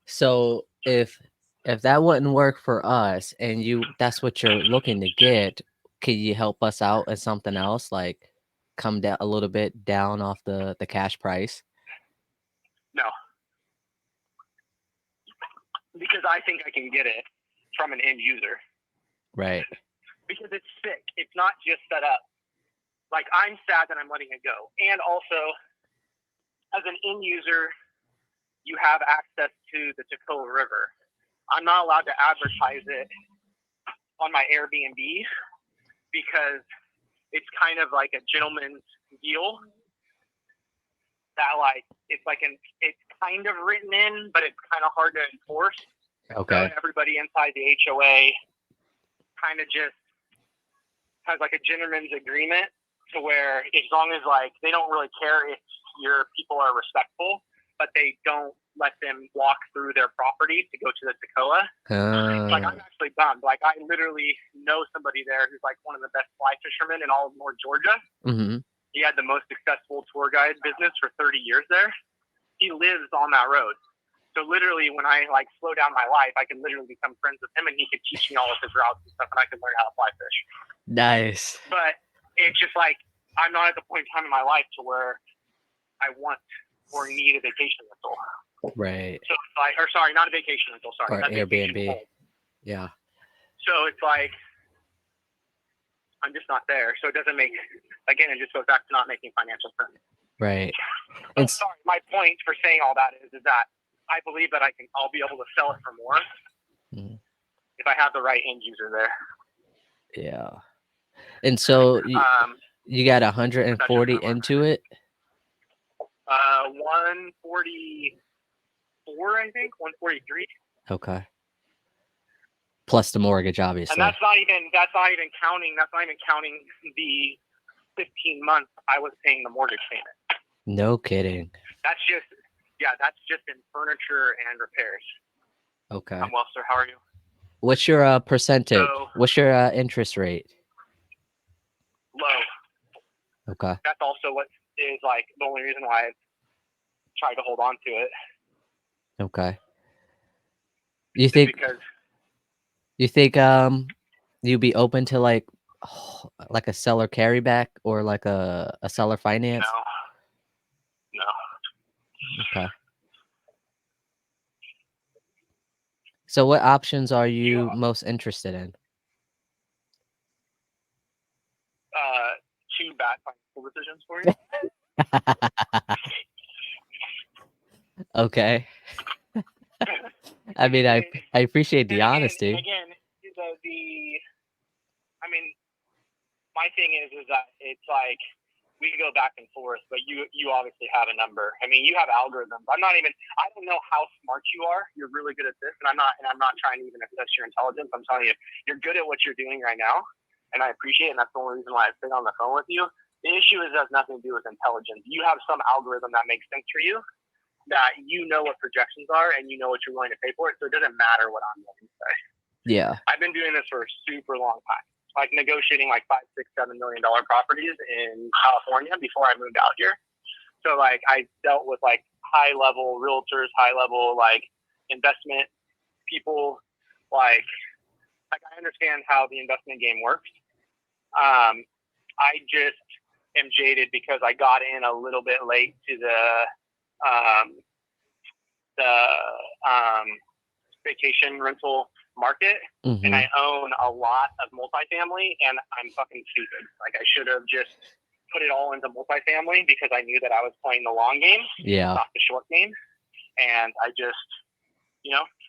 So if that wouldn't work for us and that's what you're looking to get, can you help us out at something else? Like come down a little bit down off the cash price? No. Because I think I can get it from an end user. Right. Because it's sick. It's not just set up. Like, I'm sad that I'm letting it go. And also, as an end user, you have access to the Tacoma River. I'm not allowed to advertise it on my Airbnb because it's kind of like a gentleman's deal that, like, it's kind of written in, but it's kind of hard to enforce. Okay. So everybody inside the HOA kind of just has like a gentleman's agreement to where as long as like they don't really care if your people are respectful, but they don't let them walk through their property to go to the Toccoa. Like I'm actually bummed. Like I literally know somebody there who's like one of the best fly fishermen in all of North Georgia. Mm-hmm. He had the most successful tour guide business for 30 years there. He lives on that road. So literally when I like slow down my life, I can literally become friends with him and he could teach me all of his routes and stuff and I could learn how to fly fish. Nice. But it's just like I'm not at the point in time in my life to where I want or need a vacation rental. Right. So it's like, or sorry, not a vacation rental, sorry. Or Airbnb. Yeah. So it's like I'm just not there. So it doesn't make, again, it just goes back to not making financial sense. Right. And sorry, my point for saying all that is that I believe that I'll be able to sell it for more if I have the right end user there. Yeah. And so you got 140 into it? 144, I think, 143. Okay. Plus the mortgage, obviously. And that's not even counting the 15 months I was paying the mortgage payment. No kidding. That's just in furniture and repairs. Okay. I'm well, sir. How are you? What's your percentage? What's your interest rate? Low. Okay. That's also what is like the only reason why I've tried to hold on to it. Okay. You think you'd be open to like a seller carryback or like a seller finance? No. Okay. So what options are you most interested in? Two bad financial decisions for you. Okay. I mean, I appreciate the honesty. Again, my thing is that it's like we can go back and forth, but you obviously have a number. I mean, you have algorithms. I don't know how smart you are. You're really good at this, and I'm not trying to even assess your intelligence. I'm telling you, you're good at what you're doing right now, and I appreciate it, and that's the only reason why I sit on the phone with you. The issue is it has nothing to do with intelligence. You have some algorithm that makes sense for you, that you know what projections are, and you know what you're willing to pay for it, so it doesn't matter what I'm willing to say. Yeah. I've been doing this for a super long time. Like negotiating like $5, $6, $7 million properties in California before I moved out here. So like I dealt with like high level realtors, high level like investment people. Like I understand how the investment game works. I just am jaded because I got in a little bit late to the vacation rental market, and I own a lot of multifamily, and I'm fucking stupid. Like I should have just put it all into multifamily because I knew that I was playing the long game, not the short game. And I just,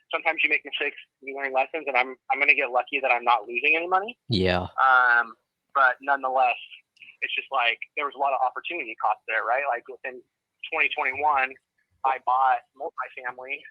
sometimes you make mistakes, you learn lessons, and I'm gonna get lucky that I'm not losing any money. Yeah. But nonetheless, it's just like there was a lot of opportunity cost there, right? Like within 2021, I bought multifamily.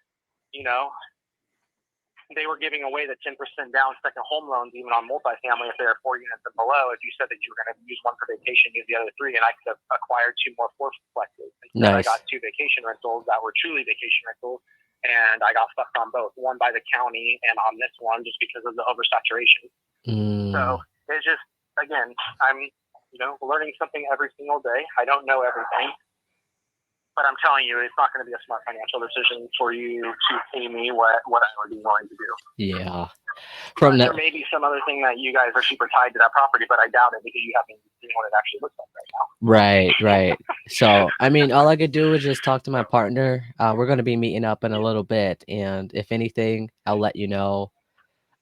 They were giving away the 10% down second home loans even on multifamily if they were 4 units and below. If you said that you were going to use one for vacation, use the other 3, and I could have acquired 2 more fourplexes. Instead, I got 2 vacation rentals that were truly vacation rentals, and I got fucked on both, one by the county and on this one just because of the oversaturation. So it's just, again, I'm learning something every single day. I don't know everything. But I'm telling you, it's not going to be a smart financial decision for you to pay me what I would be willing to do. Yeah. There may be some other thing that you guys are super tied to that property, but I doubt it because you haven't seen what it actually looks like right now. Right. So, I mean, all I could do is just talk to my partner. We're going to be meeting up in a little bit, and if anything, I'll let you know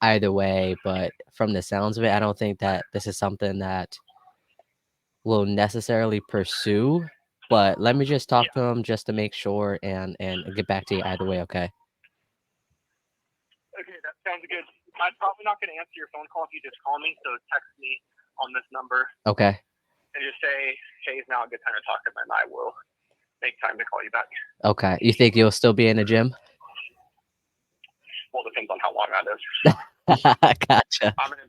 either way. But from the sounds of it, I don't think that this is something that we'll necessarily pursue. But let me just talk to him just to make sure and get back to you either way, okay? Okay, that sounds good. I'm probably not going to answer your phone call if you just call me, so text me on this number. Okay. And just say, hey, is now a good time to talk to him, and I will make time to call you back. Okay. You think you'll still be in the gym? Well, depends on how long that is. Gotcha. I'm gonna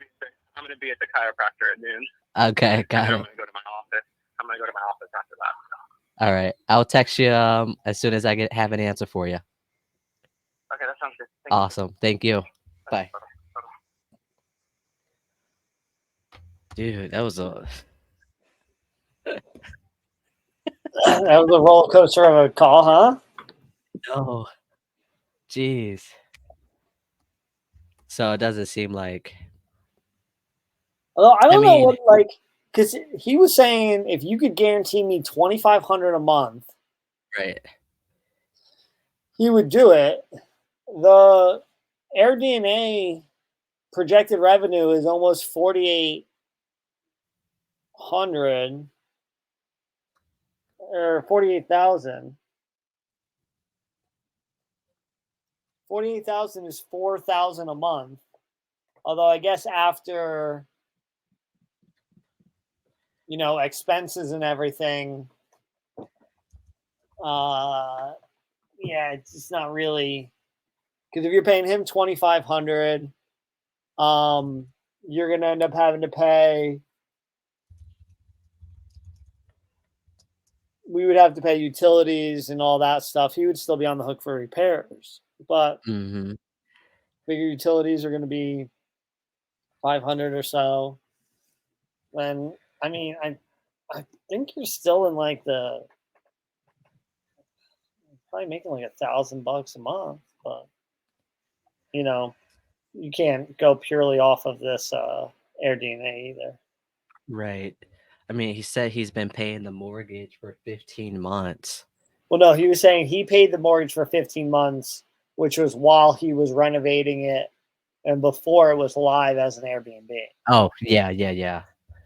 be at the chiropractor at noon. Okay, got I'm it. gonna go to my office. I'm gonna go to my office after that. All right, I'll text you as soon as I have an answer for you. Okay, that sounds good. Awesome. Thank you. Bye. Dude, that was a That was a roller coaster of a call, huh? no. Jeez. So it doesn't seem like. Although I don't know mean, what, like, because he was saying if you could guarantee me $2,500 a month, right. he would do it. The AirDNA projected revenue is almost 4,800 or 48,000. 48,000 is 4,000 a month. Although I guess after expenses and everything, yeah, it's just not really, because if you're paying him 2,500, you're gonna end up having to pay. We would have to pay utilities and all that stuff. He would still be on the hook for repairs, but Mm-hmm. bigger utilities are going to be 500 or so. Then I mean, I think you're still in like probably making like $1,000 a month, but you can't go purely off of this AirDNA either. Right. I mean, he said he's been paying the mortgage for 15 months. Well, no, he was saying he paid the mortgage for 15 months, which was while he was renovating it and before it was live as an Airbnb. Oh, yeah.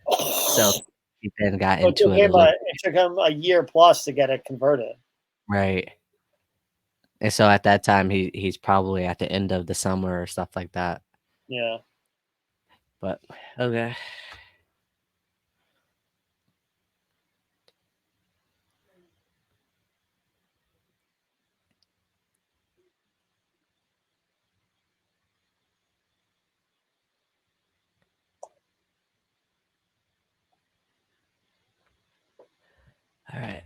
So he then got So into it a little. it took him a year plus to get it converted. Right. And so at that time, he's probably at the end of the summer or stuff like that. Yeah. But okay. All right.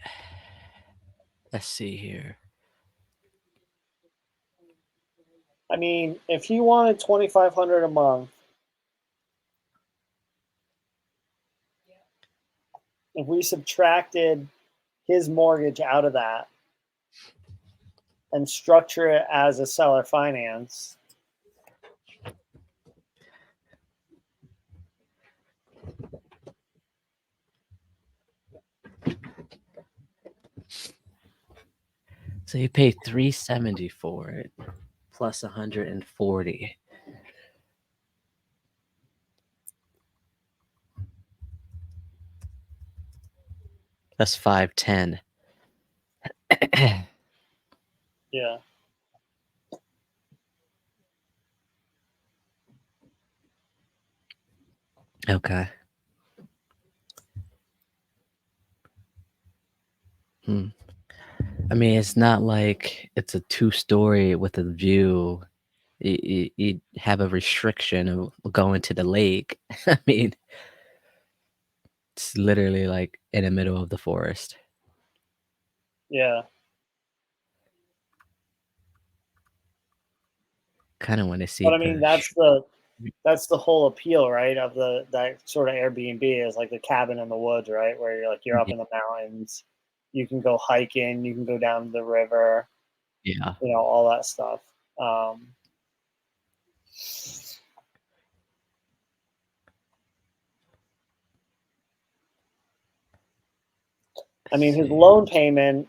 Let's see here. I mean, if he wanted 2,500 a month, if we subtracted his mortgage out of that and structure it as a seller finance, So you pay $370 for it, plus $140. That's $510. yeah. Okay. I mean, it's not like it's a 2-story with a view. You have a restriction of going to the lake. I mean, it's literally like in the middle of the forest. Yeah. Kind of want to see. But I mean, that's the whole appeal, right? Of that sort of Airbnb is like the cabin in the woods, right? Where you're up in the mountains, you can go hiking, you can go down to the river, Yeah. all that stuff. I mean, his loan payment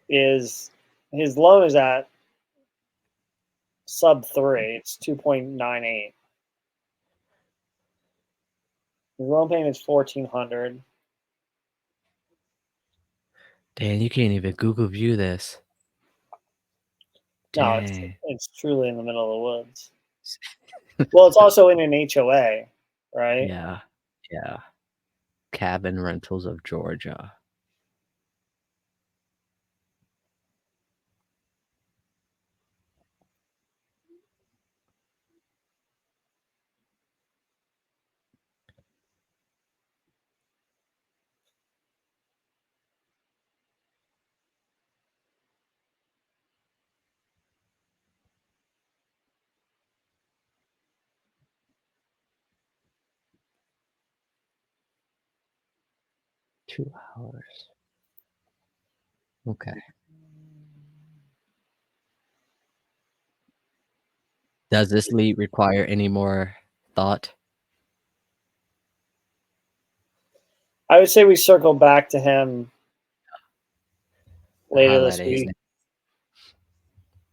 is at sub 3. It's 2.98. His loan payment is 1,400. Dan, you can't even Google view this. No, Dang. it's truly in the middle of the woods. Well, it's also in an HOA, right? Yeah. Cabin Rentals of Georgia. 2 hours. Okay. Does this lead require any more thought? I would say we circle back to him later Highlight this his week. name.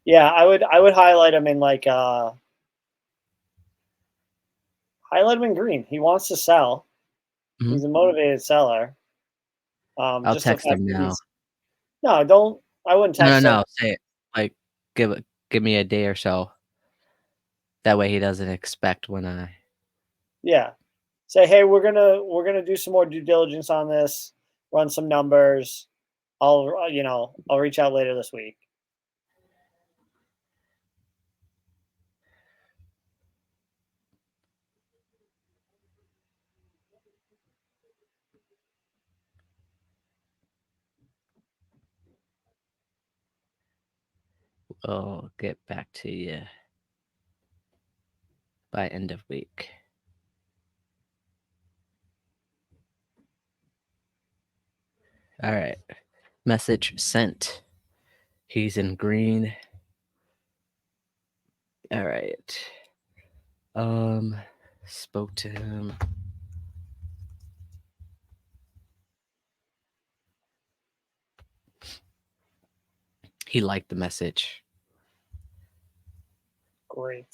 Yeah, I would highlight him in like highlight him in green. He wants to sell. Mhm. He's a motivated seller. I'll Just the text fact him that now. no, don't. I wouldn't No, text him. no, say it. Like, give me a day or so. That way he doesn't expect when I Yeah, say hey, we're gonna do some more due diligence on this. Run some numbers. I'll reach out later this week. will get back to you by end of week. All right. Message sent. He's in green. All right. Spoke to him. He liked the message. Great.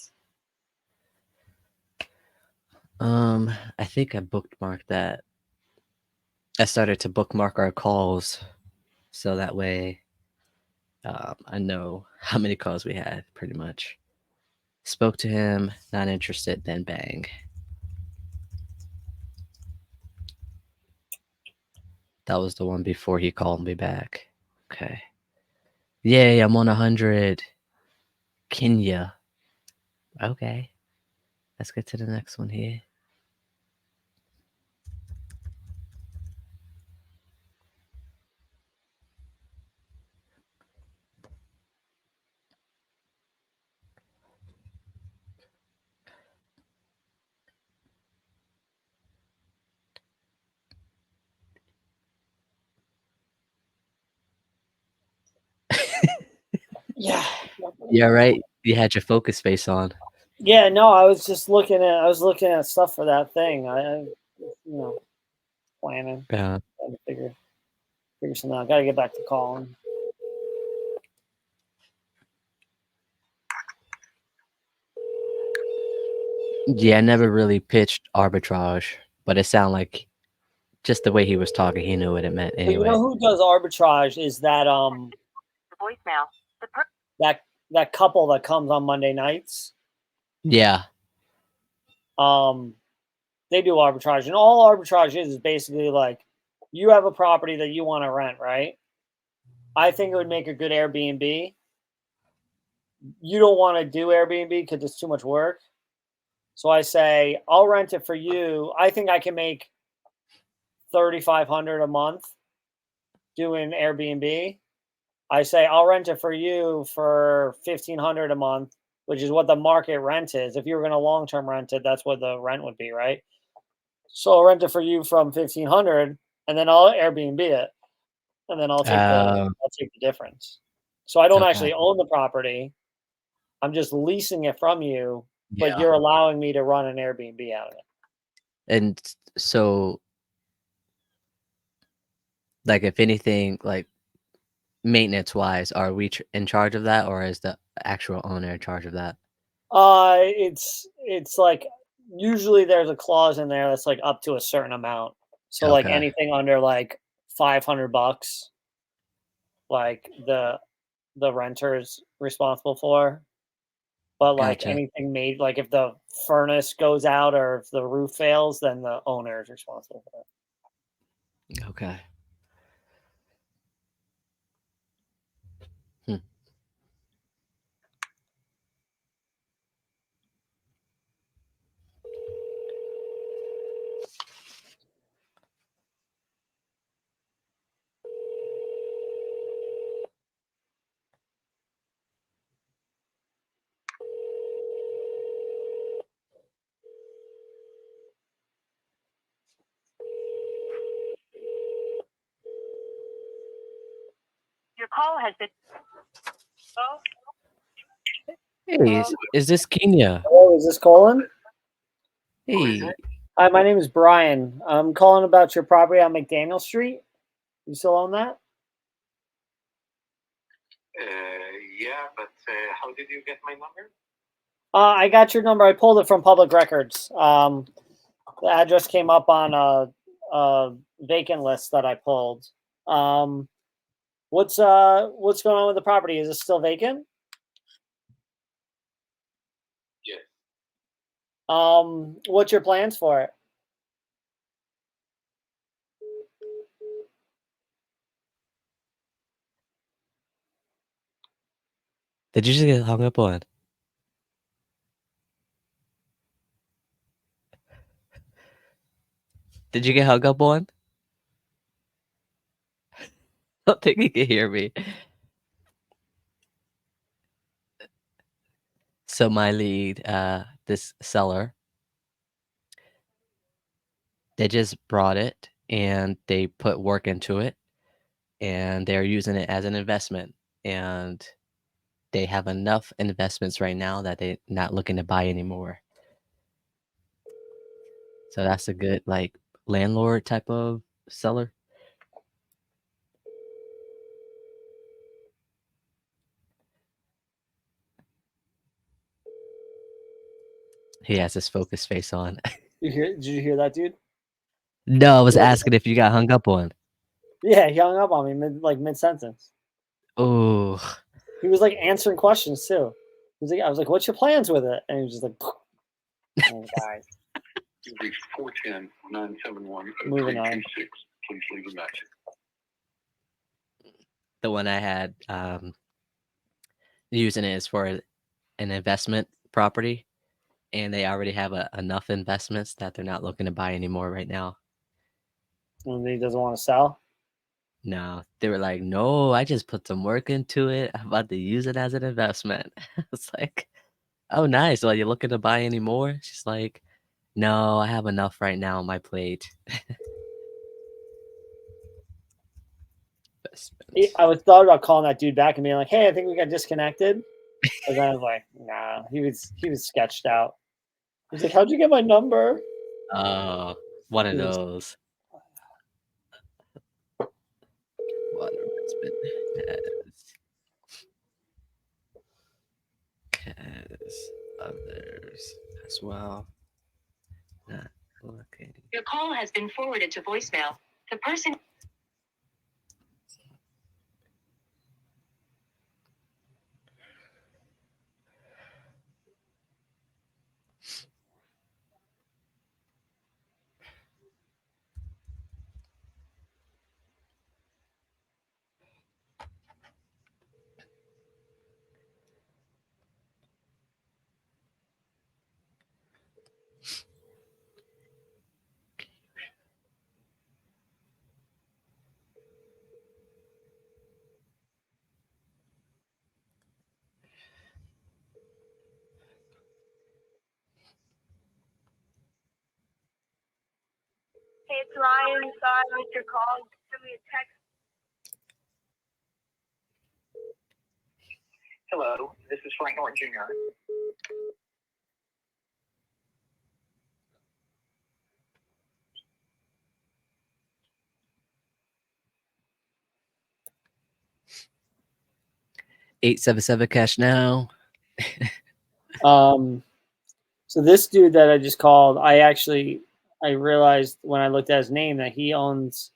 I think I bookmarked that. I started to bookmark our calls so that way I know how many calls we had pretty much. Spoke to him, not interested, then bang. That was the one before he called me back. Okay. Yay, I'm on 100. Kenya. Okay. Let's get to the next one here. Yeah. Yeah, right. You had your focus face on. Yeah. No, I was looking at stuff for that thing. Planning, Yeah. trying to figure something out. Got to get back to calling. Yeah, I never really pitched arbitrage, but it sounded like just the way he was talking, he knew what it meant But you anyway. know who does arbitrage is that Voicemail. that couple that comes on Monday nights. Yeah. They do arbitrage, and all arbitrage is basically like you have a property that you want to rent, right? I think it would make a good Airbnb. You don't want to do Airbnb because it's too much work. So I say I'll rent it for you. I think I can make 3,500 a month doing Airbnb. I say I'll rent it for you for 1,500 a month, which is what the market rent is. If you were going to long term rent it, that's what the rent would be, right? So I'll rent it for you from 1,500, and then I'll Airbnb it, and then I'll take the difference. So I don't Okay. actually own the property. I'm just leasing it from you, but Yeah. you're allowing me to run an Airbnb out of it. And so, like, if anything, like maintenance wise, are we in charge of that, or is the actual owner in charge of that? It's like usually there's a clause in there that's like up to a certain amount. So like Okay. anything under like $500, like the renter is responsible for. But like Gotcha. anything made, like if the furnace goes out or if the roof fails, then the owner is responsible for it. Okay. Hmm. Your call has been. Oh, Hey, is this Kenya? Oh, is this Colin? Hey, Hi, my name is Brian. I'm calling about your property on McDaniel Street. You still own that? Yeah, but how did you get my number? I got your number. I pulled it from public records. The address came up on a vacant list that I pulled. What's going on with the property? Is it still vacant? Yes. What's your plans for it? did you just get hung up on? Did you get hung up on? I don't think he can hear me. So my lead, this seller, they just brought it and they put work into it and they're using it as an investment. And they have enough investments right now that they're not looking to buy anymore. So that's a good like landlord type of seller. He has his focus face on. Did you hear that, dude? No, I was asking if you got hung up on. Yeah, he hung up on me mid sentence. Oh, He was like answering questions too. I was like, "What's your plans with it?" And he was just like, "Oh, guys." You reached 410-971-0326. Moving on. Please leave a message. the one I had using it is for an investment property, and they already have enough investments that they're not looking to buy anymore right now. And he doesn't want to sell. No, they were like, no, I just put some work into it. I'm about to use it as an investment. It's like, oh, nice. Well, you looking to buy any more? She's like, no, I have enough right now on my plate. Investments. I was thought about calling that dude back and being like, "Hey, I think we got disconnected." But then I was like, "Nah." He was sketched out. He's like, "How'd you get my number?" Oh, one of He was- those. Water has others as well. Not looking. Your call has been forwarded to voicemail. The person. Hey, it's Ryan. Sorry I missed your call. Send me a text. Hello, this is Frank Norton Jr. $877 cash now. So this dude that I just called, I realized when I looked at his name that he owns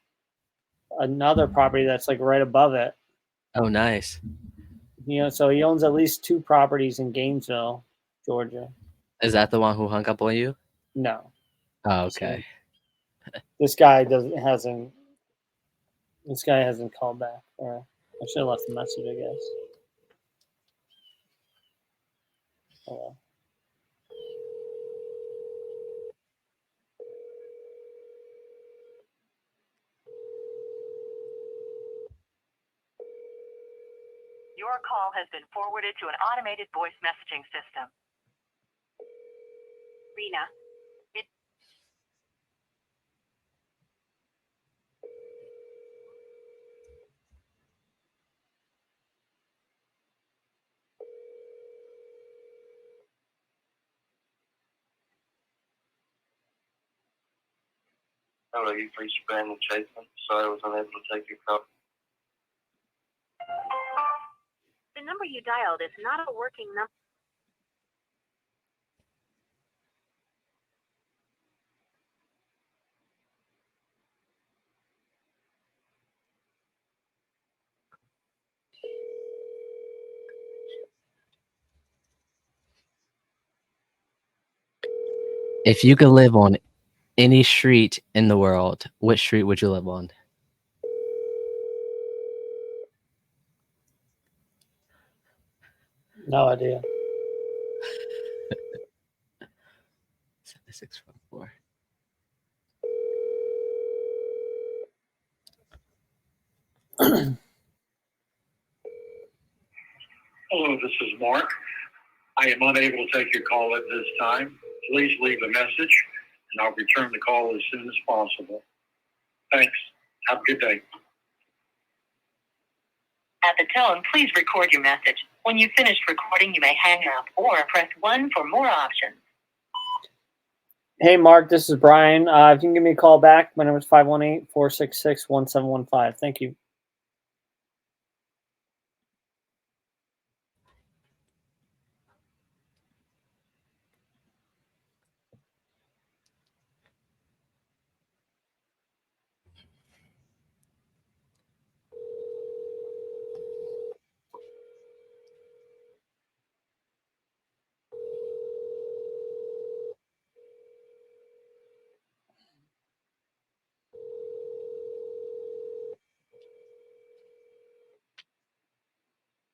another property that's like right above it. Oh, nice. So he owns at least 2 properties in Gainesville, Georgia. Is that the one who hung up on you? No, Oh, okay. this guy hasn't. This guy hasn't called back. Or I should have left a message, I guess. Oh, well. Your call has been forwarded to an automated voice messaging system. Rena. Hello, you've reached Brandon Chapin. Sorry I was unable to take your call. The number you dialed is not a working number. If you could live on any street in the world, which street would you live on? No idea. 7654. Hello, this is Mark. I am unable to take your call at this time. Please leave a message, and I'll return the call as soon as possible. Thanks. Have a good day. At the tone, please record your message. When you've finished recording, you may hang up or press 1 for more options. Hey, Mark, this is Brian. If you can give me a call back, my number is 518-466-1715. Thank you.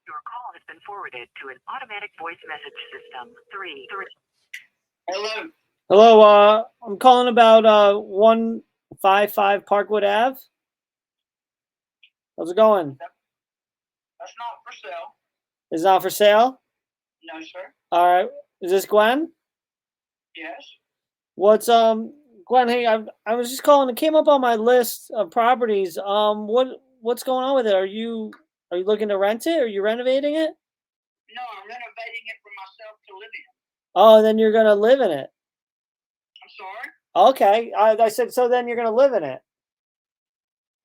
Your call has been forwarded to an automatic voice message system. 3. Hello. Hello, I'm calling about 155 Parkwood Ave. How's it going? That's not for sale. Is it not for sale? No, sir. All right. Is this Gwen? Yes. What's Gwen? Hey, I was just calling. It came up on my list of properties. What's going on with it? Are you looking to rent it? Are you renovating it? No, I'm renovating it for myself to live in. Oh, then you're gonna live in it. I'm sorry? Okay. I said so. Then you're gonna live in it.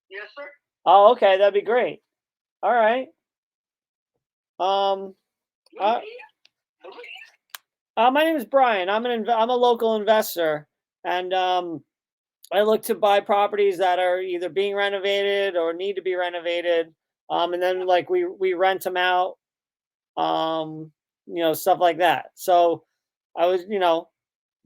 Yes, sir. Oh, okay. That'd be great. All right. My name is Brian. I'm a local investor, and I look to buy properties that are either being renovated or need to be renovated. And then like we rent them out, stuff like that. So I was,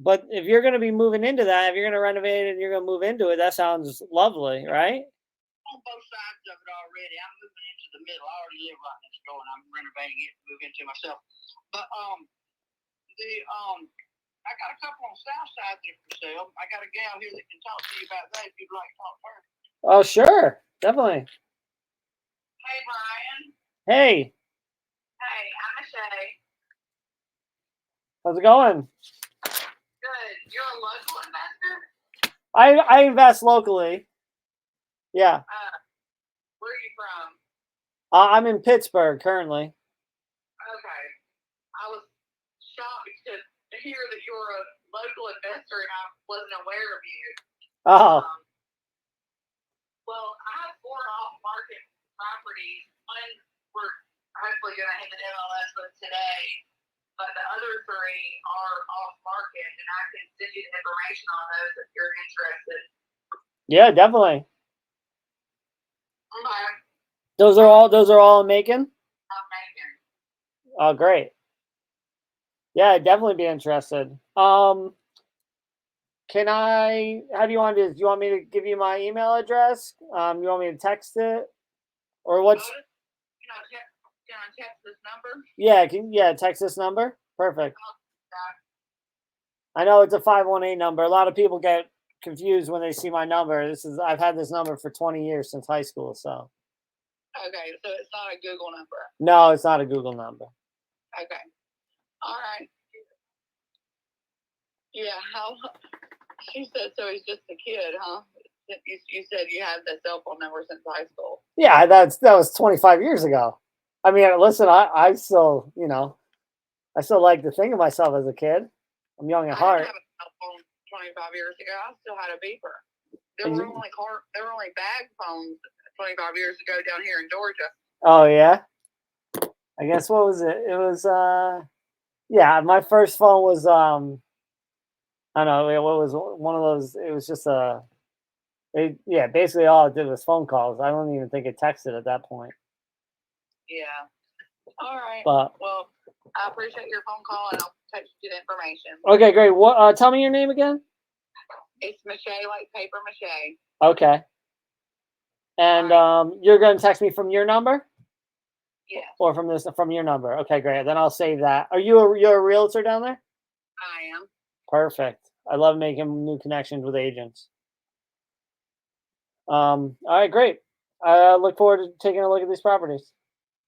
but if you're going to be moving into that, if you're going to renovate it and you're going to move into it, that sounds lovely, right? On both sides of it already. I'm moving into the middle. I already live right next door, and I'm renovating it, moving into myself. But I got a couple on South Side that are for sale. I got a gal here that can talk to you about that if you'd like to talk to her. Oh, sure, definitely. Hey, Brian. Hey. Hey, I'm Michelle. How's it going? Good. You're a local investor? I invest locally. Yeah. Where are you from? I'm in Pittsburgh currently. Okay. I was shocked to hear that you're a local investor and I wasn't aware of you. Oh. Well, I have 4 off-market properties. One we're hopefully going to hit the MLS with today, but the other 3 are off-market, and I can send you the information on those if you're interested. Yeah, definitely. Okay. Those are all in Macon? I'm Macon. Oh, great. Yeah, I'd definitely be interested. How do you want to do this? Do you want me to give you my email address? You want me to text it? Or what's... Can I text this number? Yeah, text this number. Perfect. I know it's a 518 number. A lot of people get confused when they see my number. I've had this number for 20 years since high school, so. Okay, so it's not a Google number. No, it's not a Google number. Okay. All right. Yeah, she said so he's just a kid, huh? You said you had the cell phone number since high school. Yeah, that was 25 years ago. I mean, listen, I still, I still like to think of myself as a kid. I'm young at heart. I didn't have a cell phone 25 years ago. I still had a beeper. There were only bag phones 25 years ago down here in Georgia. Oh yeah. I guess what was it? It was yeah. My first phone was I don't know what was one of those. It was just yeah. Basically, all it did was phone calls. I don't even think it texted at that point. Yeah. All right. But well, I appreciate your phone call, and I'll text you the information. Okay, great. What? Tell me your name again. It's mache, like paper mache. Okay. And you're gonna text me from your number? Yeah. Or from your number. Okay, great. Then I'll save that. You're a realtor down there? I am. Perfect. I love making new connections with agents. All right, great. I look forward to taking a look at these properties.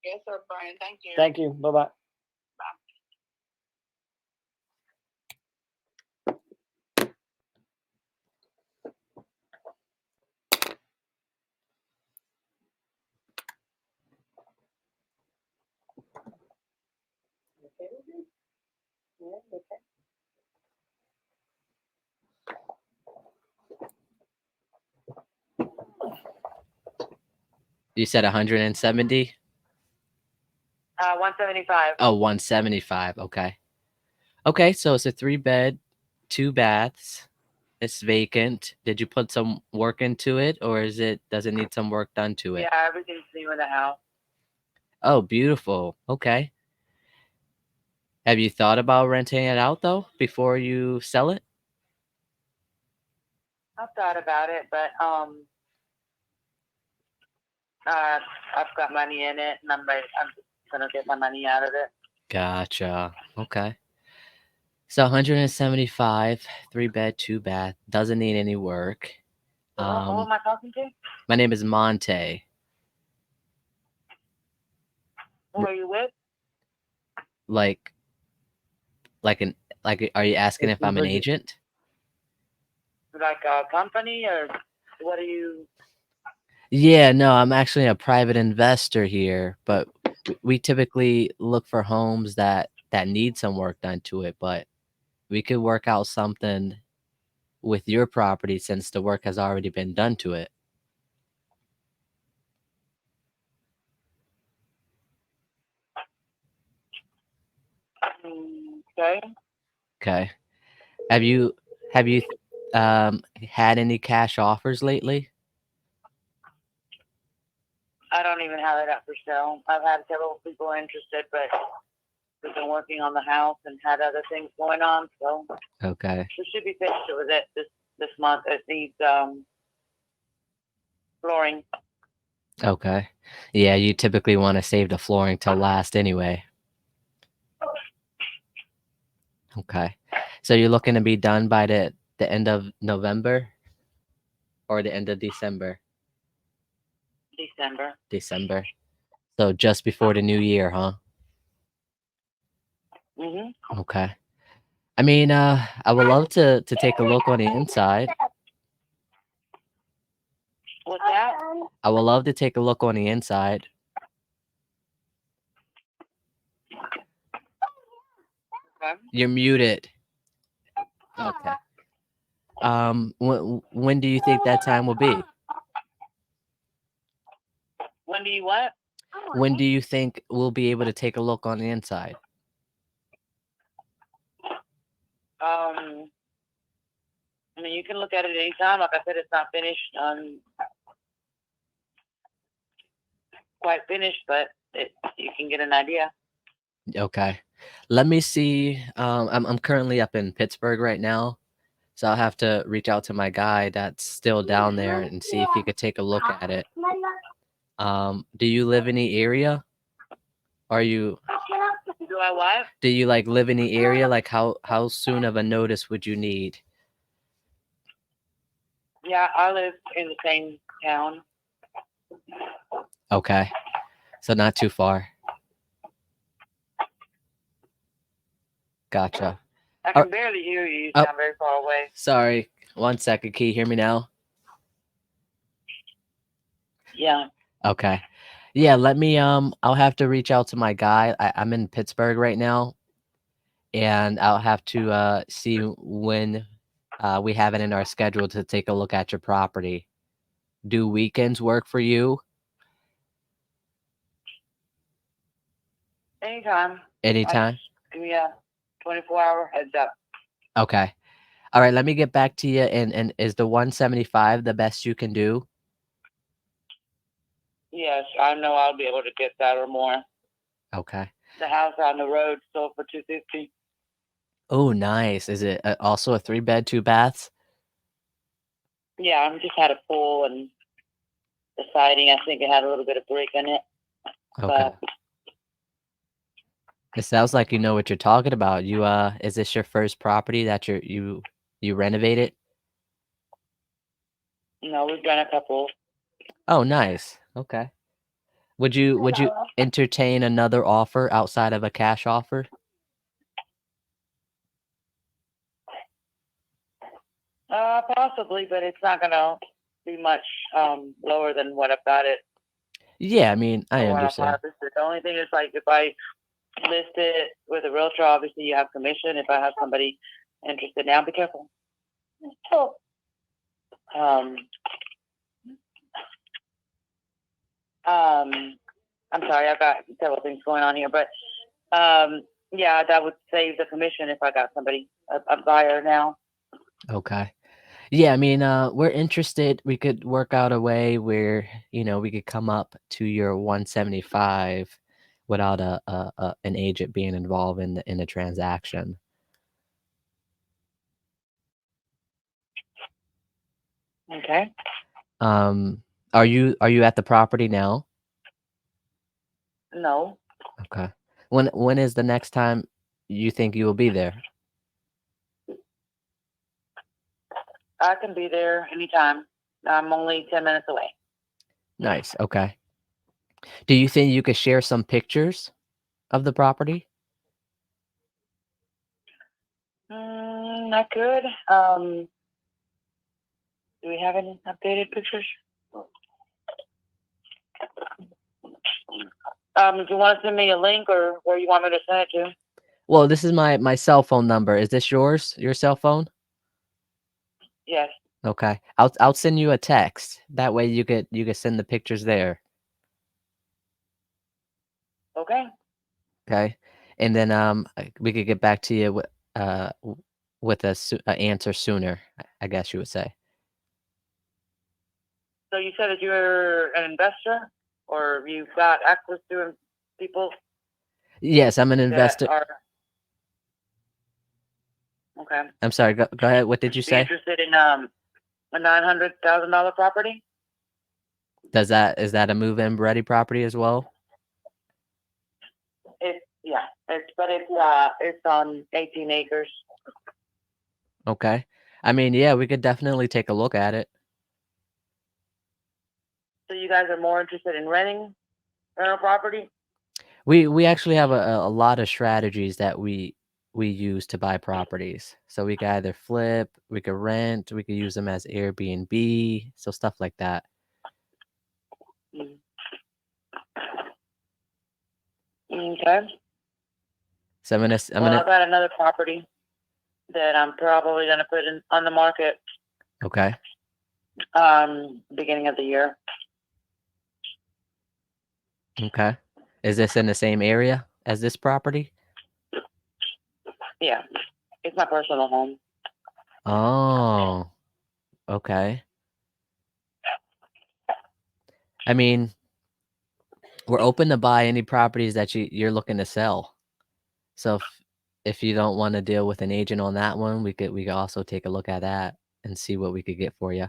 Yes, sir, Brian. Thank you. Thank you. Bye bye. You said 170? 175. Oh, 175. Okay. Okay, so it's a 3-bed, 2 baths. It's vacant. Did you put some work into it, or does it need some work done to it? Yeah, everything's new in the house. Oh, beautiful. Okay. Have you thought about renting it out though before you sell it? I've thought about it, but I've got money in it, and I'm just gonna get my money out of it. Gotcha. Okay. So 175, 3-bed, 2-bath, doesn't need any work. Who am I talking to? My name is Monte. Who are you with? Like, are you asking if I'm an agent? Like a company, or what are you? Yeah, no, I'm actually a private investor here, but we typically look for homes that need some work done to it, but we could work out something with your property since the work has already been done to it. Okay. Okay. Have you had any cash offers lately? I don't even have it up for sale. I've had several people interested, but we've been working on the house and had other things going on, so Okay. we should be finished with it this month. It needs flooring. Okay. Yeah, you typically want to save the flooring till last anyway. Okay. So you're looking to be done by the end of November or the end of December? December. December. So just before the new year, huh? Mhm. Okay. I mean, I would love to take a look on the inside. What's that? I would love to take a look on the inside. Okay. You're muted. Okay. When do you think that time will be? When do you what? When do you think we'll be able to take a look on the inside? I mean, you can look at it anytime. Like I said, it's not finished. Quite finished, but you can get an idea. Okay. Let me see. I'm currently up in Pittsburgh right now, so I'll have to reach out to my guy that's still down there and see if he could take a look at it. Do you live in the area? Are you? Do I what? Do you like live in the area? Like how soon of a notice would you need? Yeah, I live in the same town. Okay. So not too far. Gotcha. I can barely hear you. You sound very far away. Sorry. 1 second. Can you hear me now? Yeah. Okay. Yeah, let me I'll have to reach out to my guy. I'm in Pittsburgh right now, and I'll have to see when we have it in our schedule to take a look at your property. Do weekends work for you? Anytime. Anytime? Give me a 24-hour heads up. Okay. All right, let me get back to you. And is the 175 the best you can do? Yes, I know I'll be able to get that or more. Okay. The house on the road sold for $250. Oh, nice. Is it also a 3-bed, 2 baths? Yeah, I just had a pool and the siding. I think it had a little bit of brick in it. Okay. But It sounds like you know what you're talking about. You is this your first property that you renovated? we've done a couple. Oh, nice. Okay. Would you entertain another offer outside of a cash offer? Possibly, but it's not gonna be much lower than what I've got it. Yeah, I mean, I or what I've understand. harvested. The only thing is, like, if I list it with a realtor, obviously you have commission. If I have somebody interested, now be careful. I'm sorry, I've got several things going on here, but yeah, that would save the commission if I got somebody a buyer now. Okay. Yeah, I mean, we're interested. We could work out a way where, we could come up to your 175 without an agent being involved in the transaction. Okay. Are you at the property now? No, Okay. When is the next time you think you will be there? I can be there anytime. I'm only 10 minutes away. Nice. Okay. Do you think you could share some pictures of the property? I could. Do we have any updated pictures? If you want to send me a link or where you want me to send it to. Well, this is my cell phone number. Is this yours? Your cell phone? Yes. Okay. I'll send you a text. That way you could send the pictures there. Okay. Okay. And then we could get back to you with a answer sooner, I guess you would say. So you said that you're an investor, or you've got access to people Yes, I'm an that investor. are okay. I'm sorry. Go ahead. What did you Be say? interested in a $900,000 property? Is that a move-in ready property as well? It's on 18 acres. Okay. I mean, yeah, we could definitely take a look at it. So you guys are more interested in renting rental property? We actually have a lot of strategies that we use to buy properties. So we could either flip, we could rent, we could use them as Airbnb, so stuff like that. Okay. So I'm I've gonna got another property that I'm probably going to put on the market Okay. beginning of the year. Okay. Is this in the same area as this property? Yeah, it's my personal home. Oh, okay. I mean, we're open to buy any properties that you're looking to sell. So if you don't want to deal with an agent on that one, we could also take a look at that and see what we could get for you.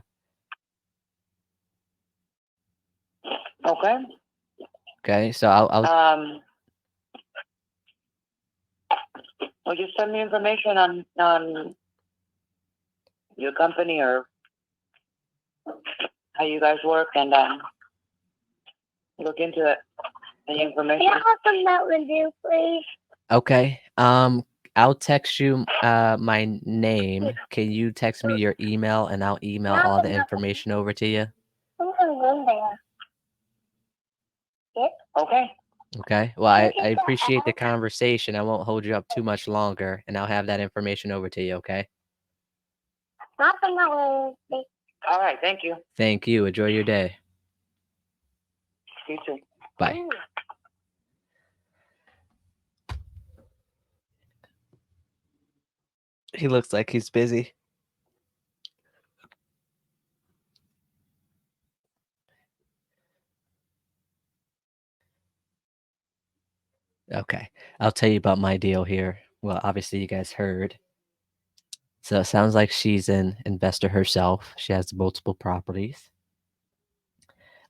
Okay. Okay, so I'll Will you send me information on your company or how you guys work and look into it, the information? Can I have some Mountain Dew, please? Okay. I'll text you my name. Can you text me your email and I'll email all the information over to you? I'm gonna go there. Yes. Okay. Okay. Well, I appreciate the conversation. I won't hold you up too much longer, and I'll have that information over to you, okay? Nothing that way. All right, thank you. Thank you. Enjoy your day. You too. Bye. Ooh. He looks like he's busy. Okay, I'll tell you about my deal here. Well, obviously, you guys heard. So it sounds like she's an investor herself. She has multiple properties.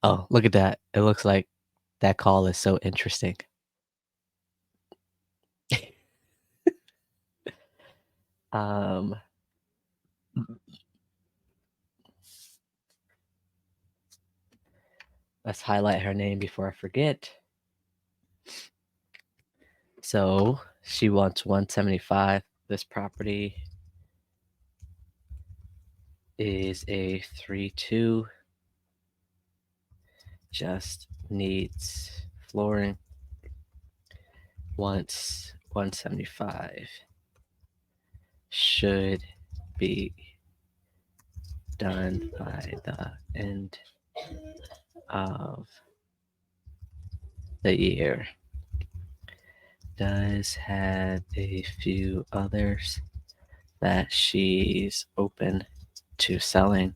Oh, look at that. It looks like that call is so interesting. Um, let's highlight her name before I forget. So she wants 175. This property is a 3-2. Just needs flooring. Wants 175. Should be done by the end of the year. Does have a few others that she's open to selling.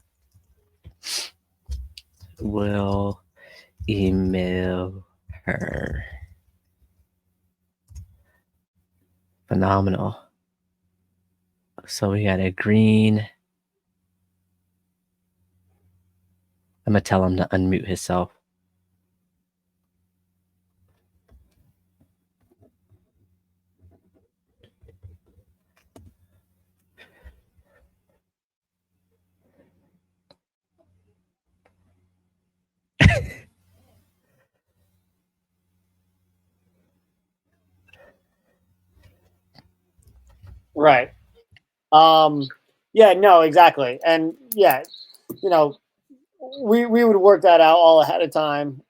Will email her. Phenomenal. So we got a green. I'm gonna tell him to unmute himself. Right. Yeah, no, exactly. And yeah, you know, we would work that out all ahead of time.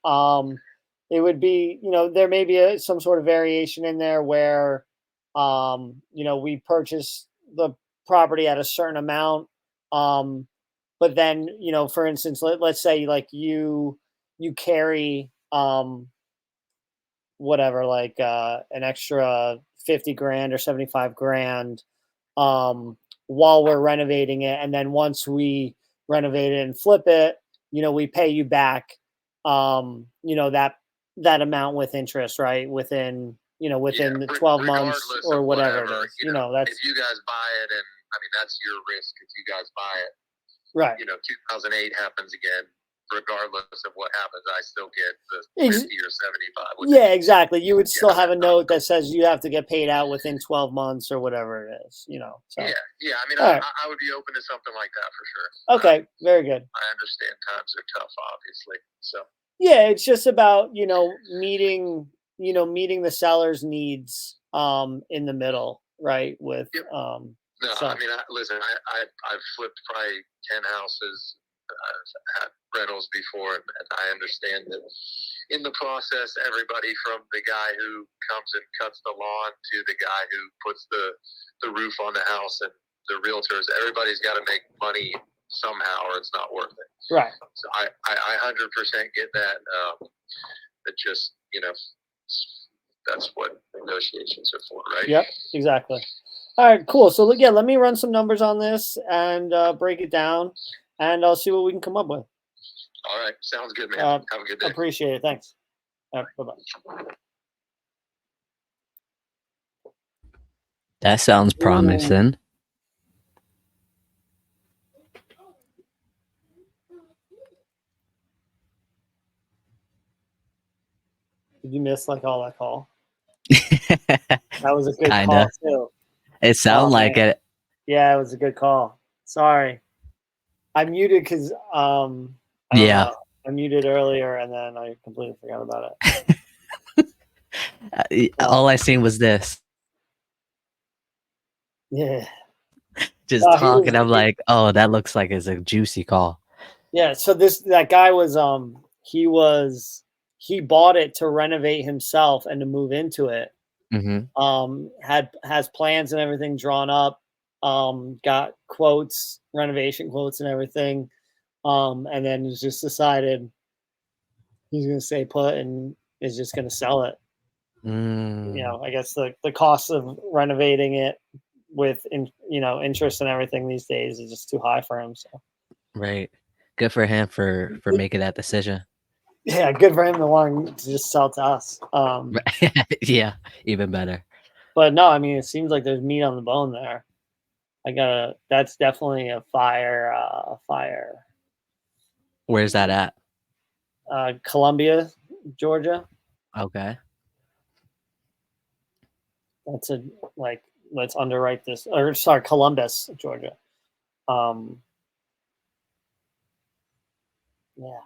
It would be, there may be some sort of variation in there where, we purchase the property at a certain amount. But then, for instance, let's say like you carry, whatever, like an extra 50 grand or 75 grand while we're renovating it. And then once we renovate it and flip it, we pay you back, that amount with interest, right? Within the 12 months or whatever it is. That's if you guys buy it, and I mean that's your risk if you guys buy it. Right. 2008 happens again. Regardless of what happens, I still get the 50 or 75. Yeah, exactly. You would still have a note that says you have to get paid out within 12 months or whatever it is. So. Yeah. I mean, Right. I would be open to something like that for sure. Okay, very good. I understand times are tough, obviously. So. Yeah, it's just about meeting the seller's needs in the middle, right? With No, I mean, listen, I've flipped probably 10 houses. I've had rentals before, and I understand that in the process, everybody from the guy who comes and cuts the lawn to the guy who puts the roof on the house and the realtors, everybody's got to make money somehow or it's not worth it. Right. So I 100% get that. It just, that's what negotiations are for, right? Yep, exactly. All right, cool. So yeah, let me run some numbers on this and break it down, and I'll see what we can come up with. All right, sounds good, man. Have a good day. Appreciate it. Thanks. Bye bye. That sounds promising. Did you miss like all that call? That was a good call too. It sounded like it. Yeah, it was a good call. Sorry, I muted because I don't know. I muted earlier and then I completely forgot about it. All I seen was this. Yeah. Just talking. I'm like, oh, that looks like it's a juicy call. Yeah. So that guy was he bought it to renovate himself and to move into it. Mm-hmm. Has plans and everything drawn up. got quotes, renovation quotes and everything. And then it's just decided he's going to stay put and is just going to sell it. I guess the cost of renovating it with interest and everything these days is just too high for him. So Right. Good for him for making that decision. yeah, good for him to want to just sell to us. Yeah, even better. But no, I mean, it seems like there's meat on the bone there. That's definitely a fire. Where's that at? Columbia, Georgia. Okay. Let's underwrite this. Or sorry, Columbus, Georgia. Yeah.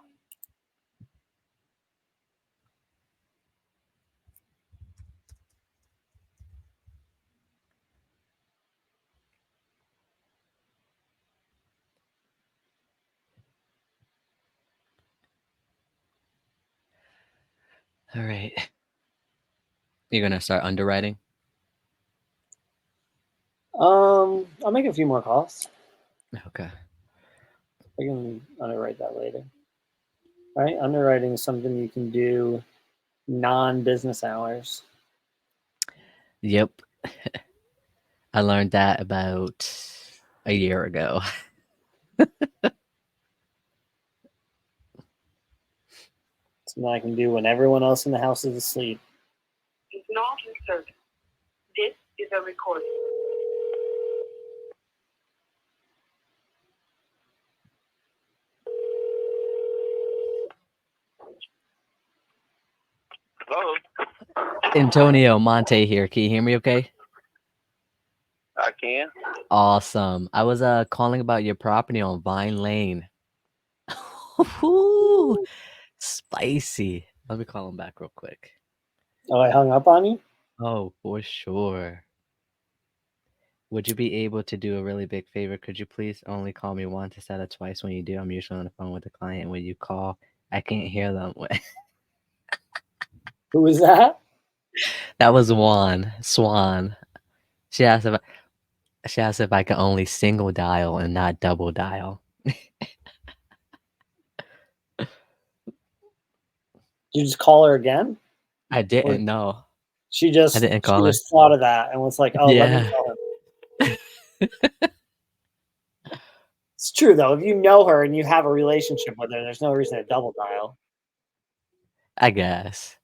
All right. You're gonna start underwriting? I'll make a few more calls. Okay. I can underwrite that later. Right? Underwriting is something you can do non-business hours. Yep. I learned that about a year ago. Something I can do when everyone else in the house is asleep. Is not in service. This is a recording. Hello. Antonio Monte here. Can you hear me okay? I can. Awesome. I was calling about your property on Vine Lane. Ooh, spicy. Let me call him back real quick. Oh, I hung up on you? Oh, for sure. Would you be able to do a really big favor? Could you please only call me once instead of twice when you do? I'm usually on the phone with the client. When you call, I can't hear them. Who was that? That was Swan. She asked if I could only single dial and not double dial. Did you just call her again? I didn't know. She I just didn't call her. thought of that and was like, "Oh, let me Yeah. call him." It's true though. If you know her and you have a relationship with her, there's no reason to double dial. I guess.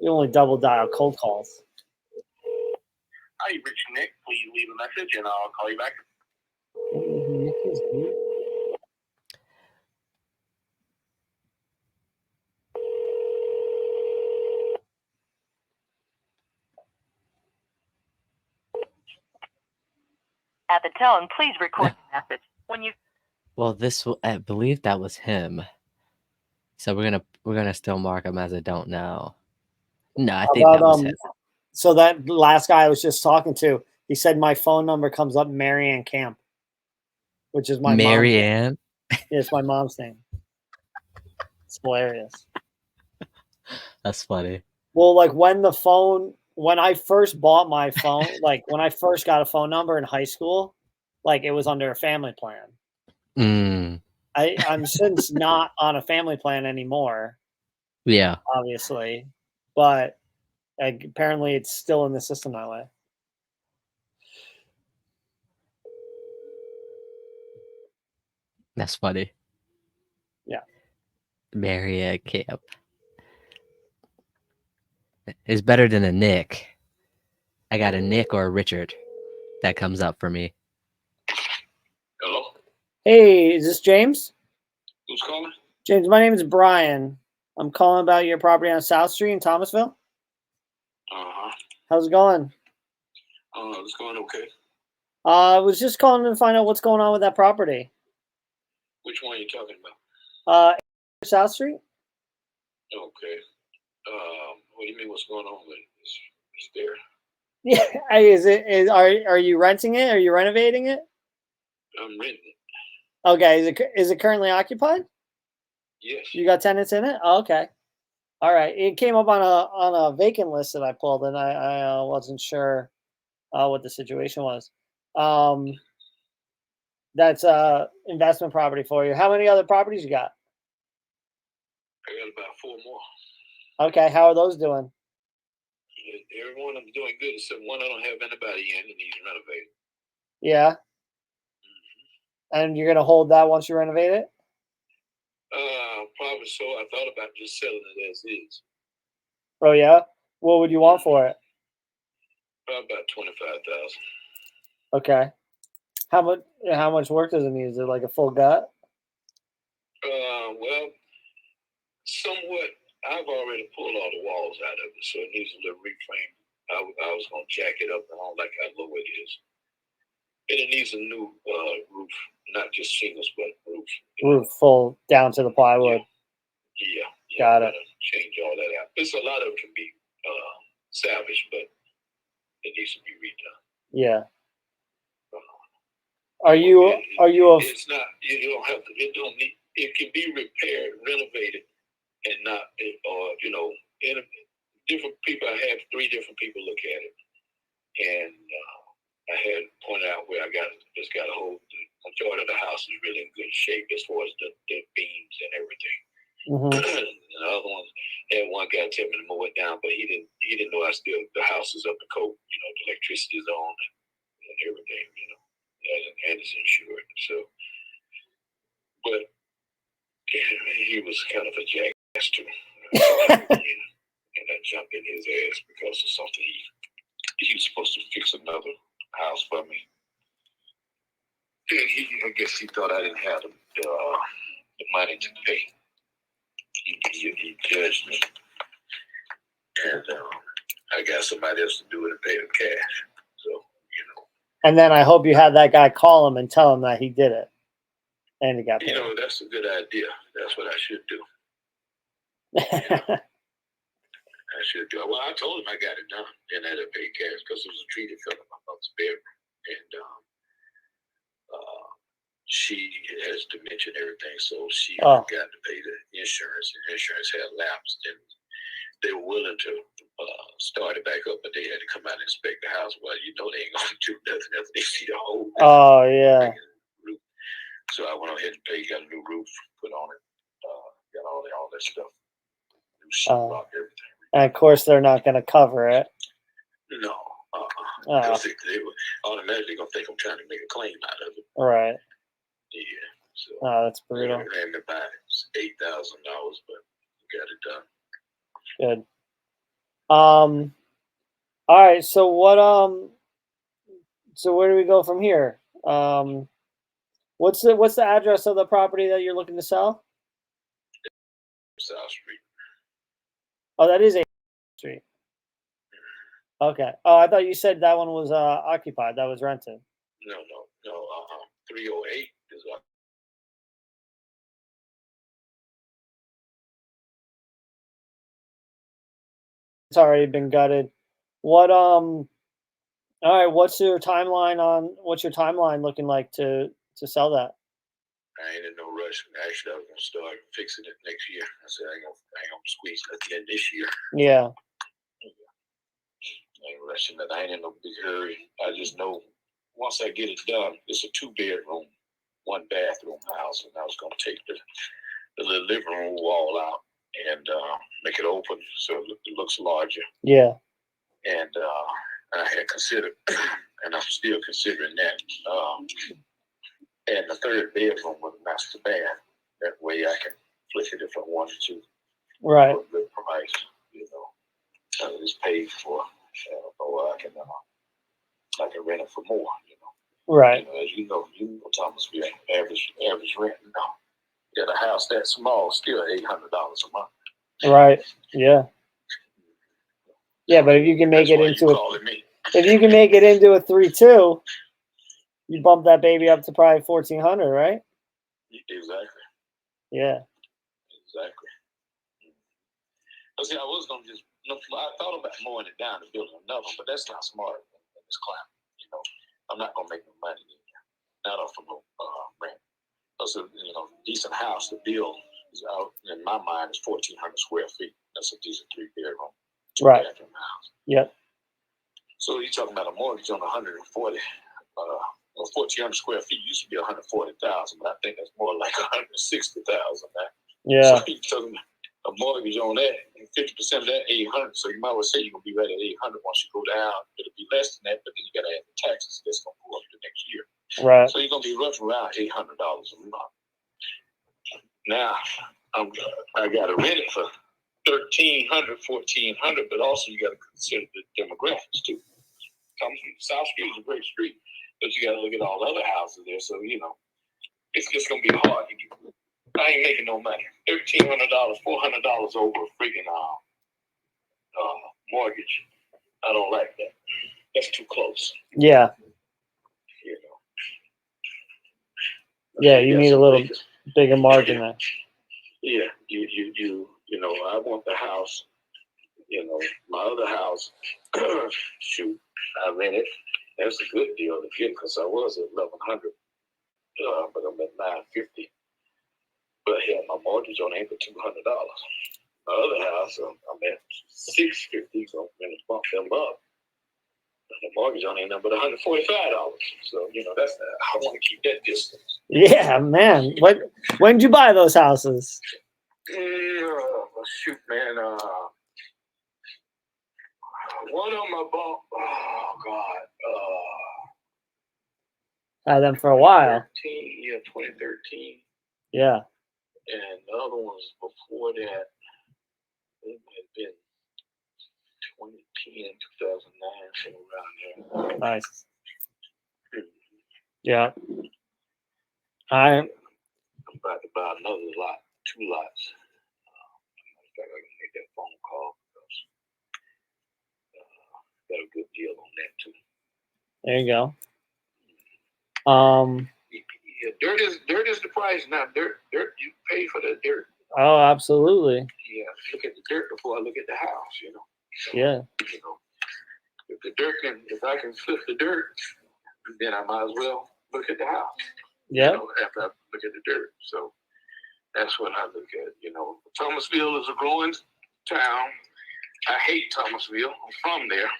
You only double dial cold calls. Hi, you've reached Nick. Please leave a message and I'll call you back. Nick is good. At the tone, please record the message. When you Well, I believe that was him. So we're gonna still mark him as I don't know. No, I think that was him. So that last guy I was just talking to, he said my phone number comes up Marianne Camp, which is my Marianne. Yeah, it's my mom's name. It's hilarious. That's funny. Well, like when I first bought my phone, like when I first got a phone number in high school, like it was under a family plan. Mm. I'm since not on a family plan anymore, Yeah. obviously, but apparently it's still in the system that way. That's funny. Yeah. Marianne Camp. It's better than a Nick. I got a Nick or a Richard that comes up for me. Hello? Hey, is this James? Who's calling? James, my name is Brian. I'm calling about your property on South Street in Thomasville. Uh-huh. How's it going? It's going okay. I was just calling to find out what's going on with that property. Which one are you talking about? South Street? Okay. What do you mean what's going on with it? It's there. Yeah, are you renting it? Are you renovating it? I'm renting it. Okay, is it currently occupied? Yes. You got tenants in it? Oh, okay. All right. It came up on a vacant list that I pulled, and I wasn't sure what the situation was. That's investment property for you. How many other properties you got? I got about 4 more. Okay, how are those doing? Every one of them doing good, except one I don't have anybody in and needs renovated. Yeah. And you're gonna hold that once you renovate it? Probably so. I thought about just selling it as is. Oh yeah. What would you want for it? Probably about 25,000. Okay. How much work does it need? Is it like a full gut? Well, somewhat. I've already pulled all the walls out of it, so it needs a little reframe. I was gonna jack it up, and I don't like how low it is. And it needs a new roof, not just shingles, but roof. Roof full down to the plywood. Yeah. Got it. Change all that out. There's a lot of it can be salvaged, but it needs to be redone. Yeah. Are you It's not. You don't have to. It don't need. It can be repaired, renovated, and not. Different people. I had 3 different people look at it, and I had pointed out where I just got a hold. The majority of the house is really in good shape as far as the beams and everything. The other one had one guy tell me to mow it down, but he didn't know the house is up to code. The electricity is on and everything. And it's insured. So, but he was kind of a jackass too. And I jumped in his ass because of something he was supposed to fix another house for me. And I guess he thought I didn't have the money to pay. He judged me, and I got somebody else to do it and pay him cash. So And then I hope you had that guy call him and tell him that he did it, and he got paid. That's a good idea. That's what I should do. I should do it. Well, I told him I got it done, and I had to pay cash because it was a tree that fell in my mother's bedroom, and she has dementia and everything, so she forgot to pay the insurance, and insurance had lapsed, and they were willing to start it back up, but they had to come out and inspect the house. Well, they ain't gonna do nothing after they see the whole. Oh yeah. So I went ahead and paid, got a new roof put on it, got all that stuff, new sheetrock, everything. And of course, they're not going to cover it. No, because they were automatically gonna think I'm trying to make a claim out of it. Right. Yeah. So that's brutal. It ran me about $8,000, but got it done. Good. All right. So what? So where do we go from here? What's the address of the property that you're looking to sell? South Street. Oh, that is 8th Street. Okay. Oh, I thought you said that one was occupied. That was rented. No. 308 is occupied. It's already been gutted. What all right, what's your timeline looking like to sell that? I ain't in no rush. Actually, I was gonna start fixing it next year. I said I ain't gonna squeeze nothing in this year. Yeah. I ain't rushing it. I ain't in no big hurry. I just know once I get it done, it's a 2-bedroom, 1-bathroom house, and I was gonna take the little living room wall out and make it open so it looks larger. Yeah. And I had considered, and I'm still considering that, adding a 3rd bedroom with a master bath. That way I can flip it if I wanted to. Right. For a good price, it's paid for, or I can rent it for more. Right. As you know, Thomas, we average rent now. Get a house that small, still $800 a month. Right. Yeah. Yeah, but if you can make it into a 3-2, you bump that baby up to probably 1,400, right? Exactly. Yeah. Exactly. See, I was gonna I thought about mowing it down and building another one, but that's not smart in this climate. I'm not gonna make no money in here, not off of no rent. That's a decent house to build. In my mind, is 1,400 square feet. That's a decent 3-bedroom, 2-bathroom house. Yep. So you're talking about a mortgage on 140 1,400 square feet used to be 140,000, but I think that's more like 160,000 now. Yeah. So you're talking a mortgage on that, and 50% of that 800. So you might well say you're gonna be right at 800. Once you go down, it'll be less than that, but then you gotta add the taxes. That's gonna go up the next year. Right. So you're gonna be roughly around $800 a month. Now I gotta rent it for $1,300, $1,400, but also you gotta consider the demographics too. South Street is a great street, but you gotta look at all the other houses there. So it's just gonna be hard to get. I ain't making no money. $1,300, $400 over a freaking mortgage. I don't like that. That's too close. Yeah. Yeah, you need a little bigger margin there. Yeah, I want the house. My other house. Shoot, I rent it. That's a good deal to get because I was at 1,100, but I'm at 950. But hell, my mortgage on ain't for $200. My other house, I'm at 650. So I'm gonna bump them up. The mortgage on ain't nothing but $145. So that's I want to keep that distance. Yeah, man. When did you buy those houses? Shoot, man. One of them I bought. Oh God. Had them for a while. 2013. Yeah. And the other ones before that, it had been 2010, 2009, somewhere around there. Nice. Yeah. I'm about to buy another lot, 2 lots. In fact, I can make that phone call because got a good deal on that too. There you go. Yeah, dirt is the price now. Dirt, you pay for the dirt. Oh, absolutely. Yeah, look at the dirt before I look at the house. So, yeah. If the dirt if I can flip the dirt, then I might as well look at the house. Yeah. After I look at the dirt. So that's what I look at. Thomasville is a growing town. I hate Thomasville. I'm from there.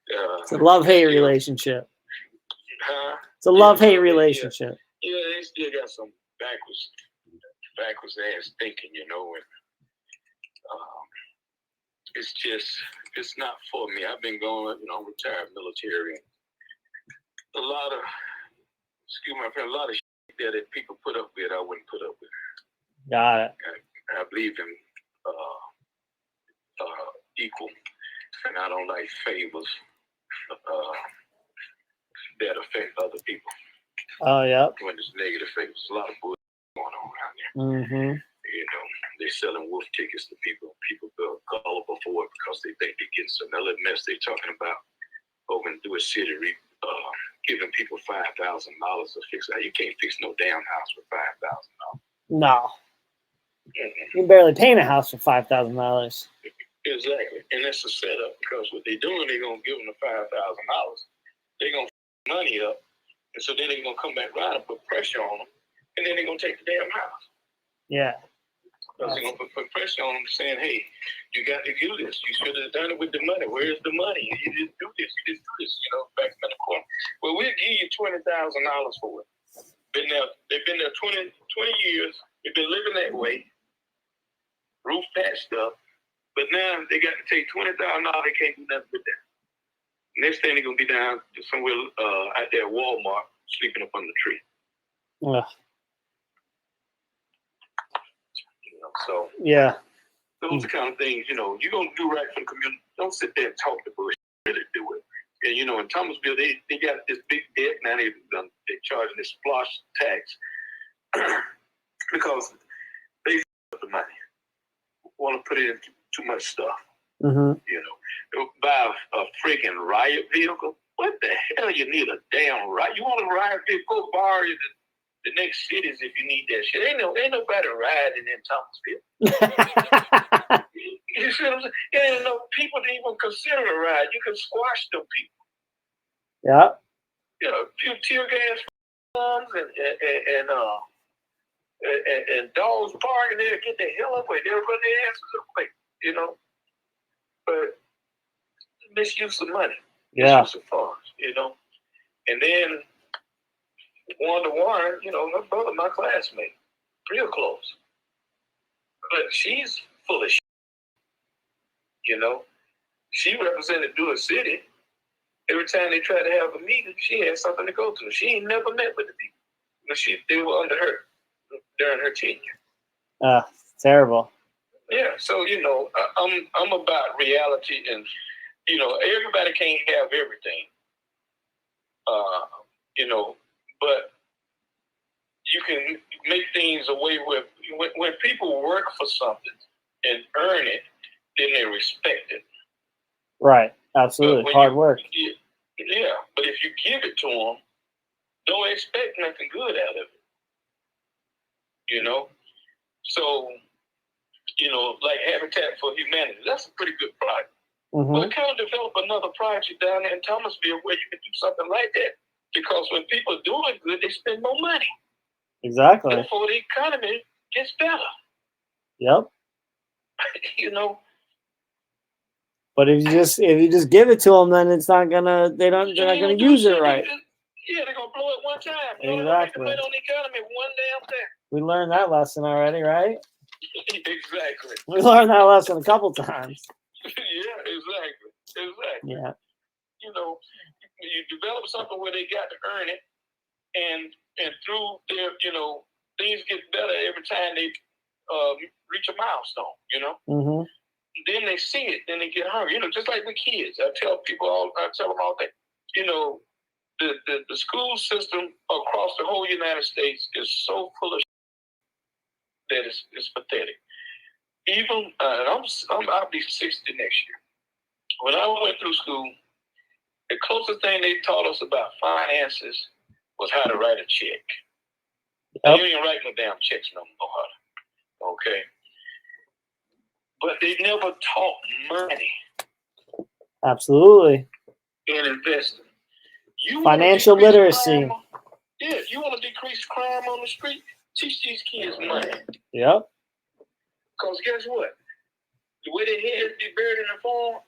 It's a love-hate relationship. It's a love-hate relationship. Yeah, they still got some backwards ass thinking, and it's not for me. I've been going, I'm retired military. A lot of shit there that people put up with, I wouldn't put up with. Got it. I believe in equal, and I don't like favors that affect other people. Oh, yeah. When it's negative favors, a lot of bullshit going on around there. Mm-hmm. They're selling wolf tickets to people. People feel gullible for it because they think they're getting some other mess. They're talking about over in Dewey City, giving people $5,000 to fix it. You can't fix no damn house for $5,000. No. You can barely paint a house for $5,000. Exactly. And that's a setup because what they're doing, they're going to give them the $5,000. They're going to money up. And so then they're going to come back around and put pressure on them. And then they're going to take the damn house. Yeah. Because they're going to put pressure on them saying, hey, you got to do this. You should have done it with the money. Where's the money? You didn't do this. You didn't do this. Back in the corner. Well, we'll give you $20,000 for it. They've been there 20 years. They've been living that way. Roof patched up. But now they got to take $20,000. They can't do nothing with that. Next thing they're going to be down to somewhere out there at Walmart sleeping up on the tree. Ugh. So yeah, those are the kind of things, you're going to do right for the community. Don't sit there and talk the bullshit, really do it. And, in Thomasville, they got this big debt. Now they're charging this splosh tax because they up the money. Want to put in too much stuff. Mm-hmm. They'll buy a freaking riot vehicle. What the hell you need a damn riot? You want a riot vehicle? Go borrow the next cities if you need that shit. Ain't nobody riding in Thomasville. You see what I'm saying? Ain't no people to even consider a ride. You can squash them people. Yeah. A few tear gas bombs and dogs parking there, get the hell away. They'll run their asses away, But misuse of money. Yeah. It's just a farce, And then 1-to-1, her brother, my classmate, real close. But she's full of shit, She represented Dewar City. Every time they tried to have a meeting, she had something to go to. She ain't never met with the people. But they were under her during her tenure. Terrible. Yeah, so I'm about reality, and everybody can't have everything. But you can make things a way where when people work for something and earn it, then they respect it. Right. Absolutely. Hard work. Yeah, but if you give it to them, don't expect nothing good out of it. So, like Habitat for Humanity, that's a pretty good project. Mm-hmm. But kind of develop another project down there in Thomasville where you can do something like that. Because when people are doing good, they spend more money. Exactly. Therefore, the economy gets better. Yep. But if you just give it to them, then it's not gonna. They're not gonna use it right. Yeah, they're gonna blow it one time. Exactly. Make on the economy one damn thing. We learned that lesson already, right? Exactly. We learned that lesson a couple times. Yeah, exactly. Yeah. You develop something where they got to earn it, and through their, things get better every time they reach a milestone. Mm-hmm. Then they see it, then they get hungry. Just like with kids, I tell them all that. The school system across the whole United States is so full of that it's pathetic. Even I'll be 60 next year. When I went through school, the closest thing they taught us about finances was how to write a check. Yep. You ain't write no damn checks no more. Okay. But they never taught money. Absolutely. And investing. Financial literacy. You want to decrease crime on the street? Teach these kids money. Yep. Because guess what? The way their heads be buried in the phone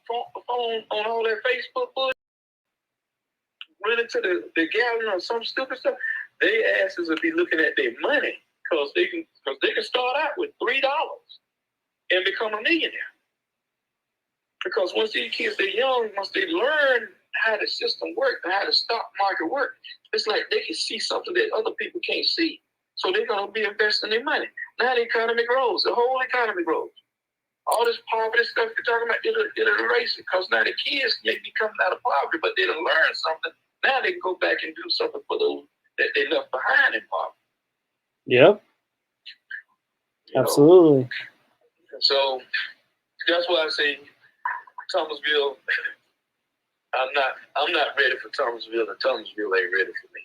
on all that Facebook bullshit, running to the gallery or some stupid stuff, their asses will be looking at their money because they can start out with $3 and become a millionaire. Because once these kids they're young, once they learn how the system works and how the stock market works, it's like they can see something that other people can't see. So they're gonna be investing their money. Now the economy grows, the whole economy grows. All this poverty stuff you're talking about, it'll erase it. Because now the kids may be coming out of poverty, but they done learn something. Now they can go back and do something for those that they left behind in poverty. Yep. Absolutely. So that's why I say Thomasville, I'm not ready for Thomasville, and Thomasville ain't ready for me.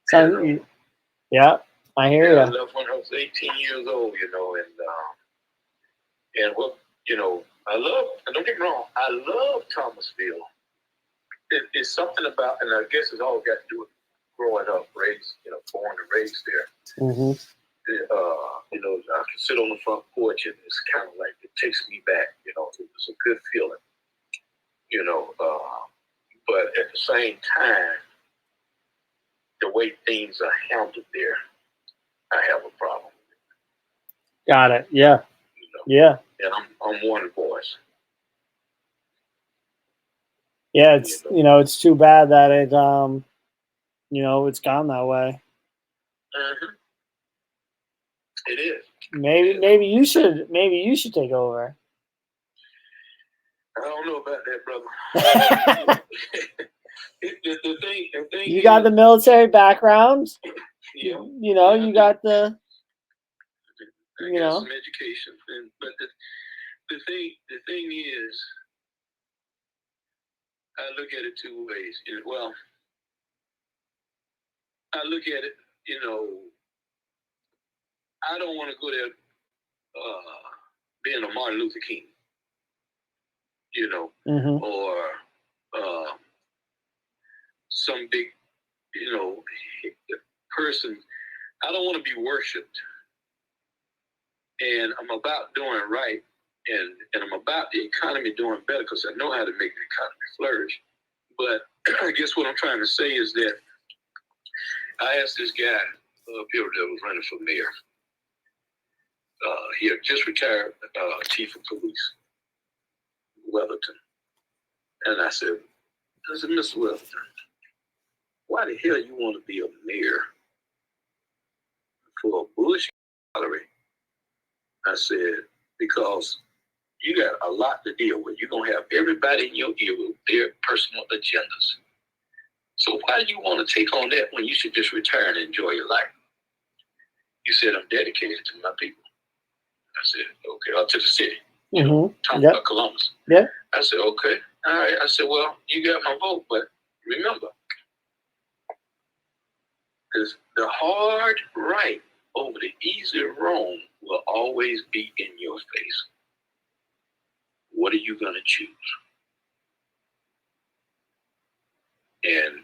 So, yeah, I hear you. I left when I was 18 years old, and what I love. And don't get me wrong, I love Thomasville. It's something about, and I guess it's all got to do with growing up, born and raised there. Mm-hmm. I can sit on the front porch and it's kind of like it takes me back. It was a good feeling. But at the same time, the way things are handled there, I have a problem. Got it. Yeah. Yeah. And I'm one voice. Yeah, it's it's too bad that it it's gone that way. Mm-hmm. It is. Maybe you should take over. I don't know about that, brother. the thing you got the military background. Yeah. You got the. I got some education, but the thing is, I look at it two ways. Well, I look at it, I don't want to go there being a Martin Luther King, mm-hmm. or some big, person. I don't want to be worshipped. And I'm about doing right and I'm about the economy doing better because I know how to make the economy flourish. But I guess what I'm trying to say is that I asked this guy up here that was running for mayor. He had just retired chief of police, Weatherton. And I said, Mr. Weatherton, why the hell you want to be a mayor for a bullshit salary? I said, because you got a lot to deal with. You're going to have everybody in your ear with their personal agendas. So why do you want to take on that when you should just retire and enjoy your life? You said, I'm dedicated to my people. I said, okay, or to the city. You know, talking about Columbus. Yeah. I said, okay, all right. I said, well, you got my vote, but remember, because the hard right over the easy wrong will always be in your face. What are you going to choose? And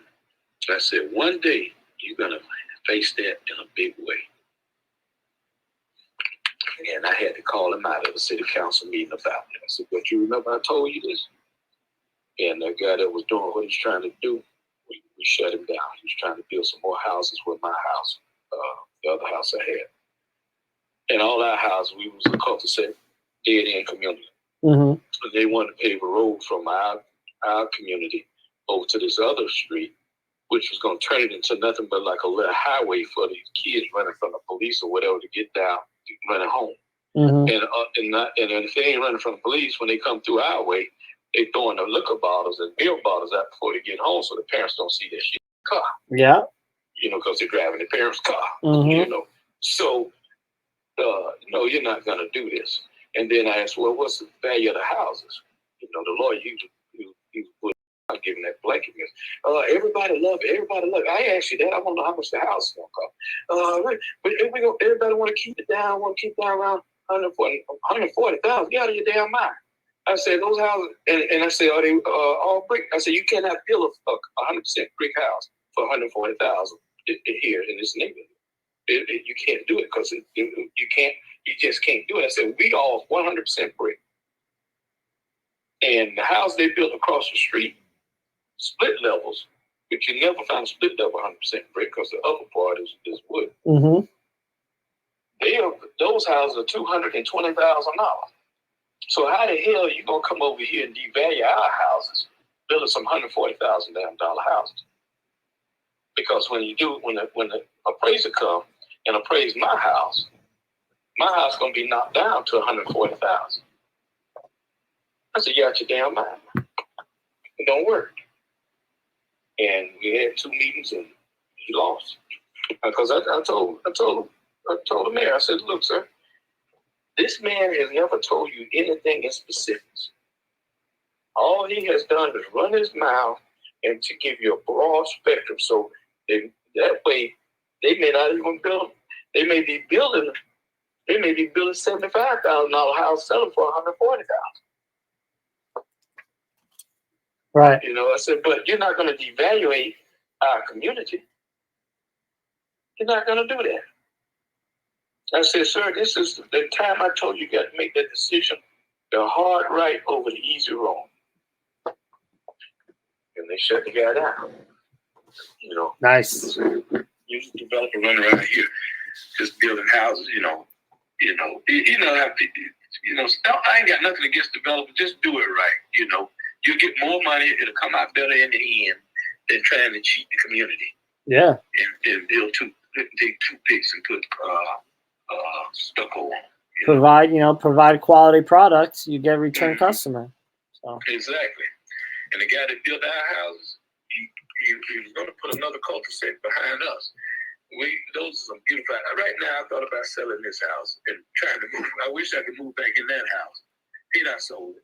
I said, one day you're going to face that in a big way. And I had to call him out of the city council meeting about it. I said, but you remember I told you this? And the guy that was doing what he's trying to do, we shut him down. He was trying to build some more houses with my house, the other house I had. And all our houses, we was a cul-de-sac, dead-end community. Mm-hmm. They wanted to pave a road from our community over to this other street, which was going to turn it into nothing but like a little highway for these kids running from the police or whatever to get down, running home. Mm-hmm. And if they ain't running from the police, when they come through our way, they throwing the liquor bottles and beer bottles out before they get home so the parents don't see that shit in the car. Yeah. You know, because they're driving their parents' car. Mm-hmm. You know. So, no, you're not going to do this. And then I asked, well, what's the value of the houses? You know, the lawyer, he was giving that blanket. Everybody love it. Everybody love it. I asked you that. I want to know how much the house is going to cost. But everybody want to keep it down, around 140,000. Get out of your damn mind. I said, those houses, and I said, are they all brick? I said, you cannot build a 100% brick house for 140,000 here in this neighborhood. You can't do it because you just can't do it. I said, we all 100% brick. And the house they built across the street, split levels, but you never find a split level 100% brick because the upper part is wood. Mm-hmm. Those houses are $220,000. So how the hell are you gonna come over here and devalue our houses, building some $140,000 houses? Because when the appraiser come and appraise my house gonna be knocked down to $140,000. I said, you out your damn mind. It don't work. And we had 2 meetings and he lost. Because I told the mayor, I said, look, sir, this man has never told you anything in specifics. All he has done is run his mouth and to give you a broad spectrum. So that way, they may not even build. They may be building $75,000 house selling for $140,000. Right. You know, I said, but you're not going to devaluate our community. You're not going to do that. I said, sir, this is the time I told you got to make that decision. The hard right over the easy wrong. And they shut the guy down. You know. Nice. You developer running around here, just building houses. I ain't got nothing against developers. Just do it right. You know, you get more money. It'll come out better in the end than trying to cheat the community. Yeah. And build dig two pits and put stucco on. Provide quality products. You get return customer. So. Exactly. And the guy that built our houses, he was going to put another cul-de-sac behind us. Those are some beautiful. Right now, I thought about selling this house and trying to move. I wish I could move back in that house. He not sold it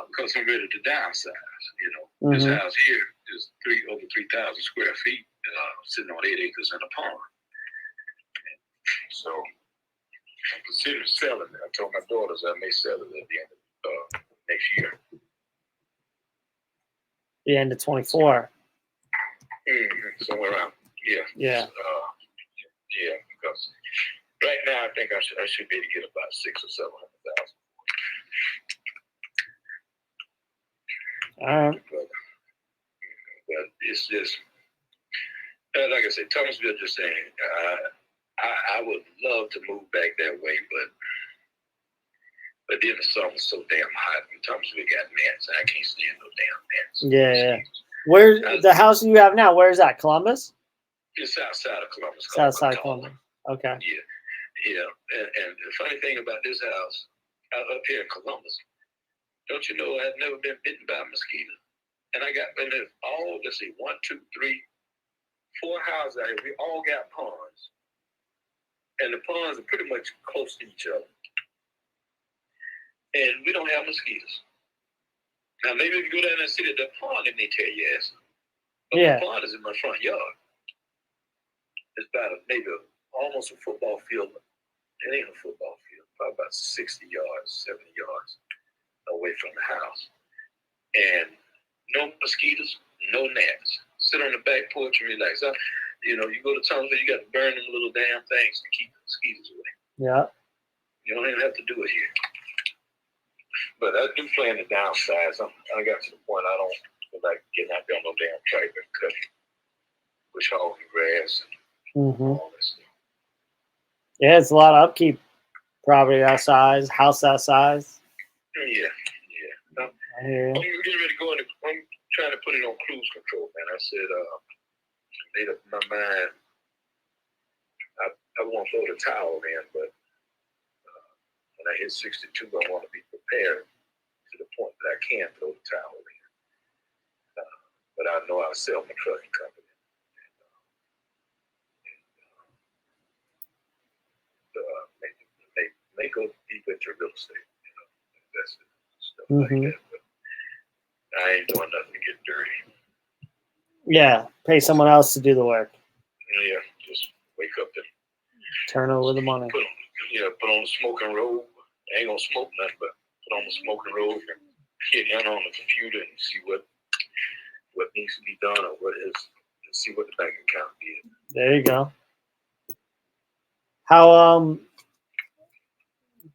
because I'm ready to downsize. You know, This house here is over 3,000 square feet, sitting on 8 acres and a pond. So I'm considering selling it. I told my daughters I may sell it at the end of next year. The end of 24. Somewhere around. Yeah. Yeah. Because right now I think I should be able to get about $600,000 or $700,000. All right. But it's just, like I said, Thomasville. Just saying, I would love to move back that way, but then the summer's so damn hot. And Thomasville got gnats. I can't stand no damn gnats. Yeah. Where's the house you have now? Where is that? Columbus? It's outside of Columbus. Southside Columbus. Okay. Yeah. And the funny thing about this house, out up here in Columbus, don't you know I've never been bitten by a mosquito? And there's all, let's see, 1, 2, 3, 4 houses out here. We all got ponds. And the ponds are pretty much close to each other. And we don't have mosquitoes. Now, maybe if you go down and see the pond, they may tear your ass. But Yeah. the pond is in my front yard. It's about maybe almost a football field. It ain't a football field. Probably about 60 yards, 70 yards away from the house. And no mosquitoes, no gnats. Sit on the back porch and relax. You go to Thomasville, you got to burn them little damn things to keep the mosquitoes away. Yeah. You don't even have to do it here. But I do plan to downsize. I got to the point I don't feel like getting out there on no damn tractor and cut bush hog and grass and all this stuff. Yeah, it's a lot of upkeep. Property that size, house that size. Yeah. I'm getting ready to go in. I'm trying to put it on cruise control, man. I said, made up my mind. I won't throw the towel in, but when I hit 62, I want to be prepared to the point that I can throw the towel in. But I know I'll sell my trucking company. Make go deep into real estate, invest in stuff like that. But I ain't doing nothing to get dirty. Yeah, pay someone else to do the work. Yeah, just wake up and turn over the money. Put on the smoking robe. I ain't gonna smoke nothing, but put on the smoking robe and get in on the computer and see what needs to be done or see what the bank account did. There you go. How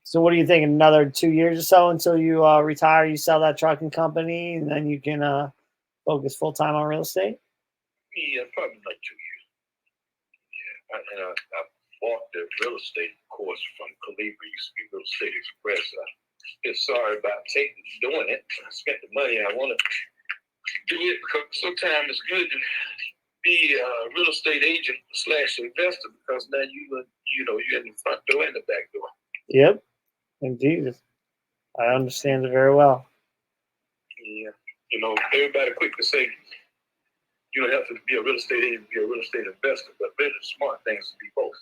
So what do you think? Another 2 years or so until you retire, you sell that trucking company, and then you can focus full time on real estate? Yeah, probably like 2 years. Yeah, I bought the real estate course from Calibra, used to be Real Estate Express. I feel sorry about doing it. I spent the money. I want to do it because sometimes it's good to be a real estate agent / investor because now you're in the front door and the back door. Yep. Indeed. I understand it very well. Yeah. Everybody quick to say you don't have to be a real estate agent to be a real estate investor, but really smart things to be both.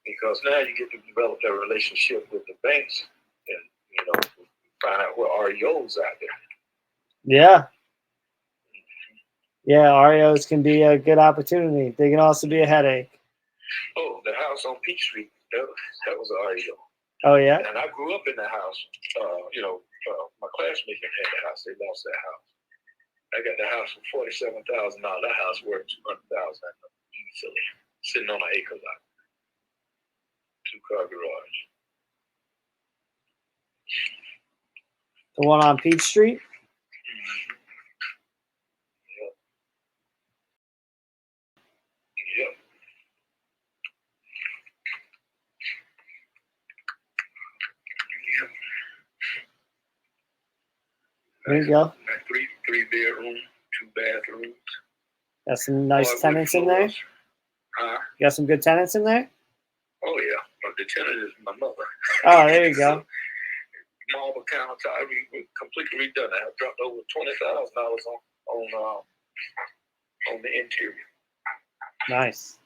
Because now you get to develop that relationship with the banks and, find out what REOs out there. Yeah. Yeah, REOs can be a good opportunity. They can also be a headache. Oh, the house on Peach Street, that was an REO. Oh, yeah? And I grew up in the house. My classmates had the house. They lost that house. I got the house for $47,000. That house worth $200,000 easily, sitting on an acre lot. 2-car garage. The one on Peach Street? Yep. There you go. Three bedroom, 2 bathrooms. Got some nice tenants in there? Huh? You got some good tenants in there? Oh, yeah. But the tenant is my mother. Oh, there you go. Marble countertop, we completely redone that. I dropped over $20,000 on the interior. Nice.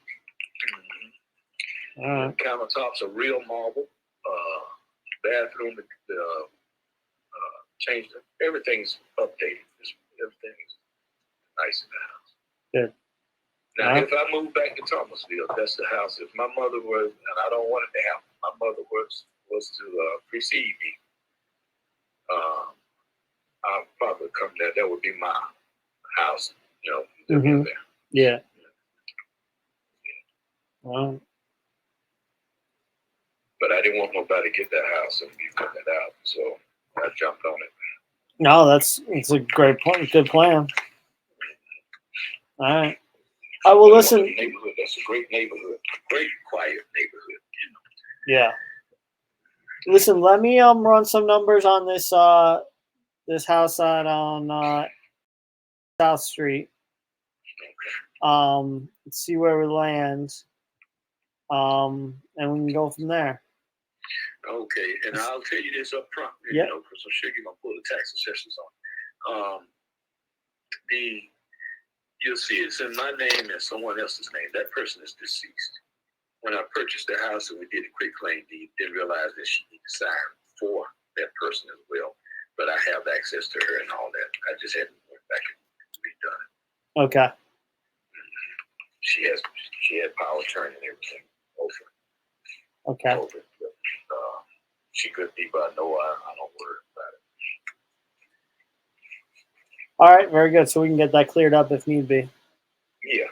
All right. The countertops are real marble. Bathroom, changed it. Everything's updated. Everything's nice in the house. Good. Now, if I move back to Thomasville, that's the house. If my mother was, and I don't want it to happen, my mother was to precede me. I'll probably come there. That would be my house, living there. Yeah. Well. But I didn't want nobody to get that house and be putting it out, so I jumped on it. No, it's a great plan. Good plan. All right. I will listen. Neighborhood. That's a great neighborhood. Great quiet neighborhood. Yeah. Listen, let me run some numbers on this house on South Street. Let's see where we land. And we can go from there. Okay, and I'll tell you this up front, Yeah. because I'm sure you're gonna pull the tax assessors on. You'll see it's in my name and someone else's name. That person is deceased. When I purchased the house and we did a quick claim deed, didn't realize that she needed to sign for that person as well. But I have access to her and all that. I just hadn't went back and redone it. Okay. She had power of attorney and everything over. Okay. Over. She could be, but no, I don't worry about it. All right. Very good. So we can get that cleared up if need be. Yeah.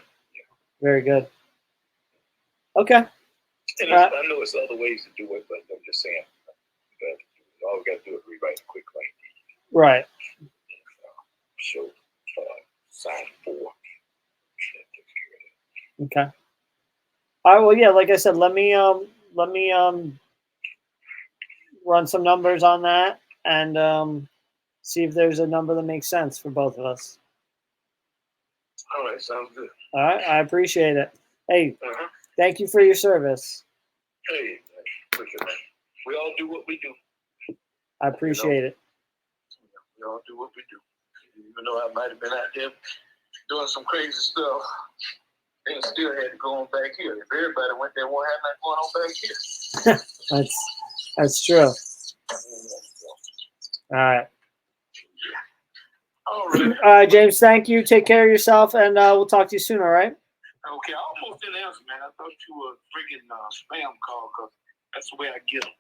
Very good. Okay. And I know it's other ways to do it, but I'm just saying that all we got to do is rewrite a quick claim. Right. So sign for. Okay. All right. Well, yeah. Like I said, let me run some numbers on that and see if there's a number that makes sense for both of us. All right. Sounds good. All right. I appreciate it. Hey, thank you for your service. Hey, man. We all do what we do. I appreciate it. We all do what we do. Even though I might have been out there doing some crazy stuff, and still had to go on back here. If everybody went there, won't have nothing going on back here. That's true. All right. All right. All right, James. Thank you. Take care of yourself, and we'll talk to you soon. All right. Okay, I almost didn't answer, man. I thought you were bringing spam call because that's the way I get them.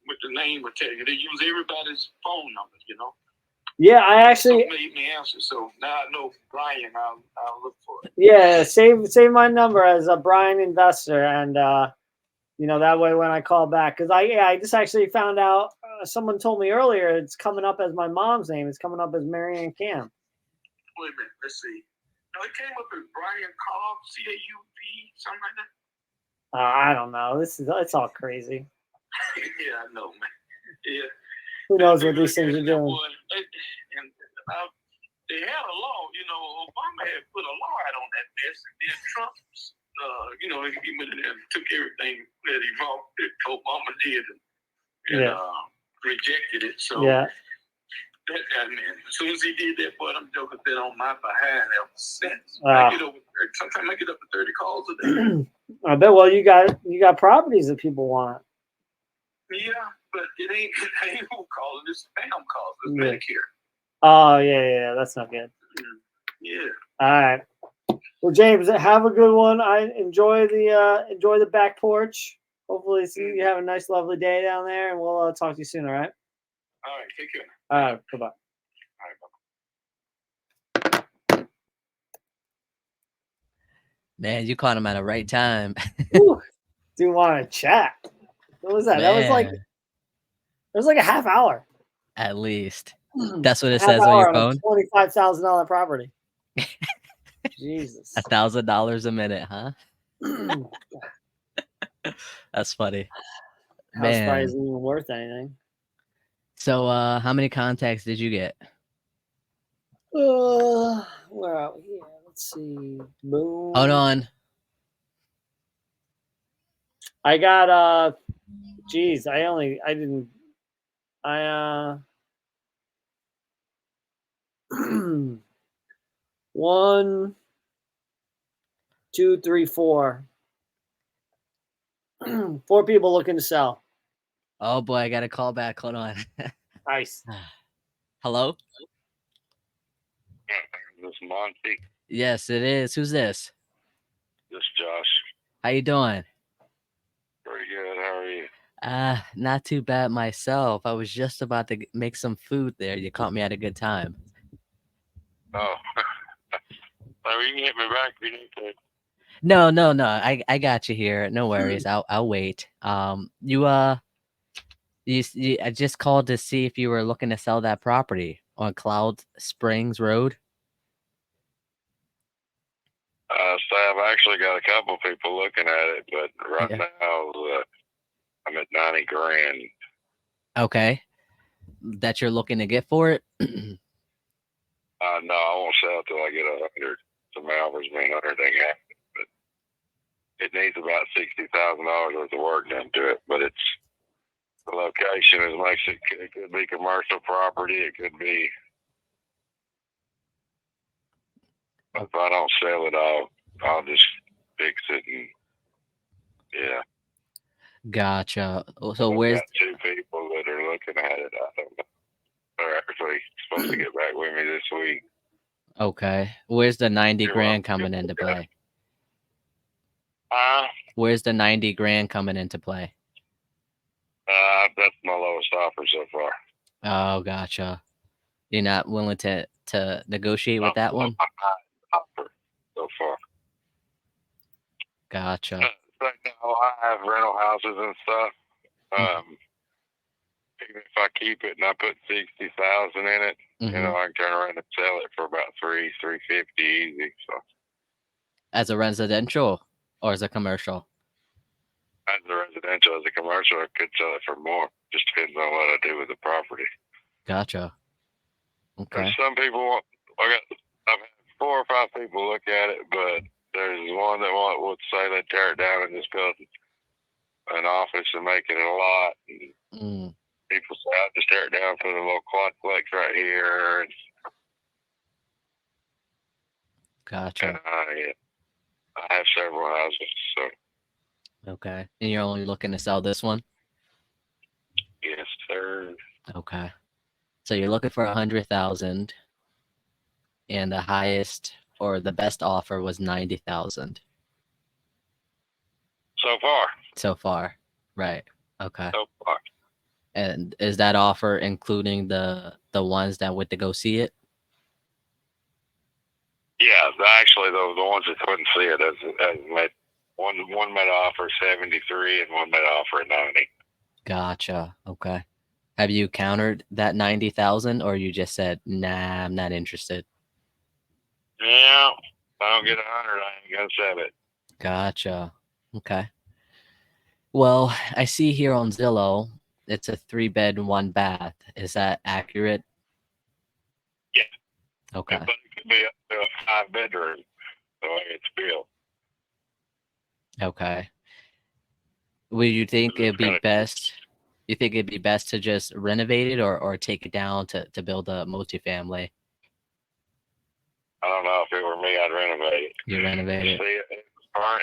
With the name or tag, they use everybody's phone number, Yeah, I actually made me answer, so now I know Brian. I'll look for it. Yeah, save my number as a Brian Investor, and that way when I call back, because I just actually found out someone told me earlier it's coming up as my mom's name. It's coming up as Marianne Camp. Wait a minute, let's see. No, it came up as Brian Cobb, CAUB, something like that. I don't know. It's all crazy. Yeah, I know, man. Yeah. Who knows what these things are doing? They had a law, Obama had put a law out on that mess, and then Trump, he went in there and took everything that Obama did and rejected it. So yeah. That guy, man, as soon as he did that, boy, them jokers been on my behind ever since. Sometimes I get up to 30 calls a day. I bet. Well, you got properties that people want. Yeah, but it ain't who calling. It's spam calls. It's Medicare. Oh yeah, that's not good. Yeah. All right. Well, James, have a good one. I enjoy the back porch. Hopefully, you have a nice, lovely day down there, and we'll talk to you soon. All right. All right. Take care. All right. Bye-bye. All right. Bye-bye. Man, you caught him at the right time. Do want to chat? What was that? Man. That was like a half hour. At least. That's what it says on your phone. $25,000 property. Jesus. $1,000 a minute, huh? That's funny. House price isn't even worth anything. So, how many contacts did you get? Where are we here? Let's see. Boom. Hold on. I got I 1, 2, 3, 4. 4 people looking to sell. Oh boy, I got a call back. Hold on. Nice. Hello? This is Monty. Yes, it is. Who's this? This is Josh. How you doing? Pretty good. How are you? Not too bad myself. I was just about to make some food there. You caught me at a good time. Oh. Well, you can hit me back if you need to. No. I got you here. No worries. I'll wait. You I just called to see if you were looking to sell that property on Cloud Springs Road. So I've actually got a couple people looking at it, but right now I'm at 90 grand. Okay. That you're looking to get for it? No, I won't sell till I get 100. Somebody offers me 100, they got it. But it needs about $60,000 worth of work done to it. But it's the location makes it. It could be commercial property. It could be. If I don't sell it, I'll just fix it and yeah. Gotcha. So I've where's got 2 people that are looking at it. I don't know. They're actually supposed to get back with me this week. okay? Where's the 90 grand coming into play? Where's the 90 grand coming into play? That's my lowest offer so far. Oh, gotcha. You're not willing to negotiate with that one? Offer so far. Gotcha. Right now, I have rental houses and stuff. Even if I keep it and I put 60,000 in it, you know, I can turn around and sell it for about $350 easy. So As a residential or as a commercial? as a residential, as a commercial, I could sell it for more. Just depends on what I do with the property. Gotcha. Okay. There's some people I've had 4 or 5 people look at it, but there's one that would say they tear it down and just build an office and make it a lot. And people say, I just tear it down, put a little quadplex right here. Gotcha. And I have several houses, so. Okay. And you're only looking to sell this one? Yes, sir. Okay. So you're looking for 100,000, and the highest or the best offer was 90,000. So far, right? Okay. So far. And is that offer including the ones that went to go see it? Yeah, actually, the ones that couldn't see it as one made offer 73 and one made offer 90. Gotcha. Okay. Have you countered that 90,000, or you just said, nah, I'm not interested? Yeah, if I don't get 100, I ain't gonna sell it. Gotcha. Okay. Well, I see here on Zillow, it's a 3-bed, 1-bath. Is that accurate? Yeah. Okay. But it could be up to a 5-bedroom the way it's built. Okay. Would you think it'd be best? You think it'd be best to just renovate it or take it down to build a multifamily? I don't know if it were me, I'd renovate it. You renovate it? See,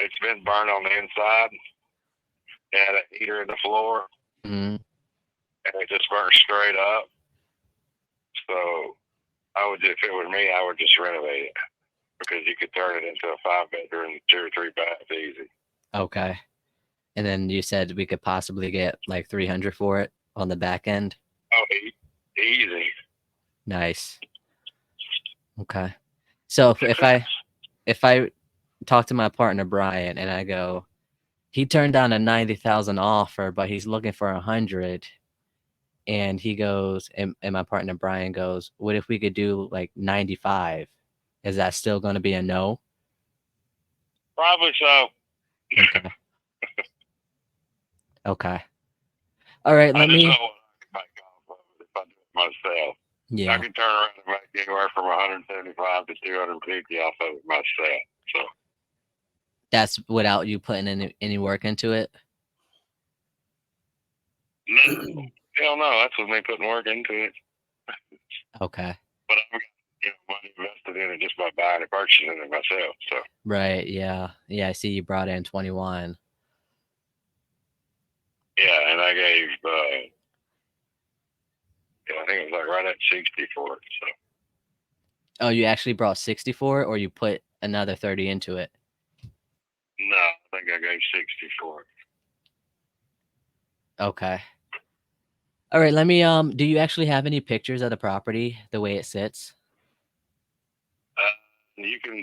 it's been burned on the inside. It had a heater in the floor. Mm-hmm. And it just burnt straight up. So if it were me, I would just renovate it because you could turn it into a 5-bedroom, 2 or 3 bath easy. Okay. And then you said we could possibly get like 300 for it on the back end? Oh, easy. Nice. Okay. So if I talk to my partner Brian and I go, he turned down a 90,000 offer, but he's looking for 100, and he goes, and my partner Brian goes, what if we could do like 95? Is that still going to be a no? Probably so. Okay. Okay. All right. Let me. Know what I can make off of it if I do it myself. Yeah. I can turn around and make anywhere from 175 to 250 off of it myself. So that's without you putting any work into it? No, hell no. That's with me putting work into it. Okay. But I'm money invested in it just by buying and purchasing it myself. So right. Yeah. I see you brought in 21. Yeah, and I gave I think it was like right at 60 for it. So. Oh, you actually brought 60 for it, or you put another 30 into it? No, I think I gave 60 for it. Okay. All right, let me do you actually have any pictures of the property the way it sits? You can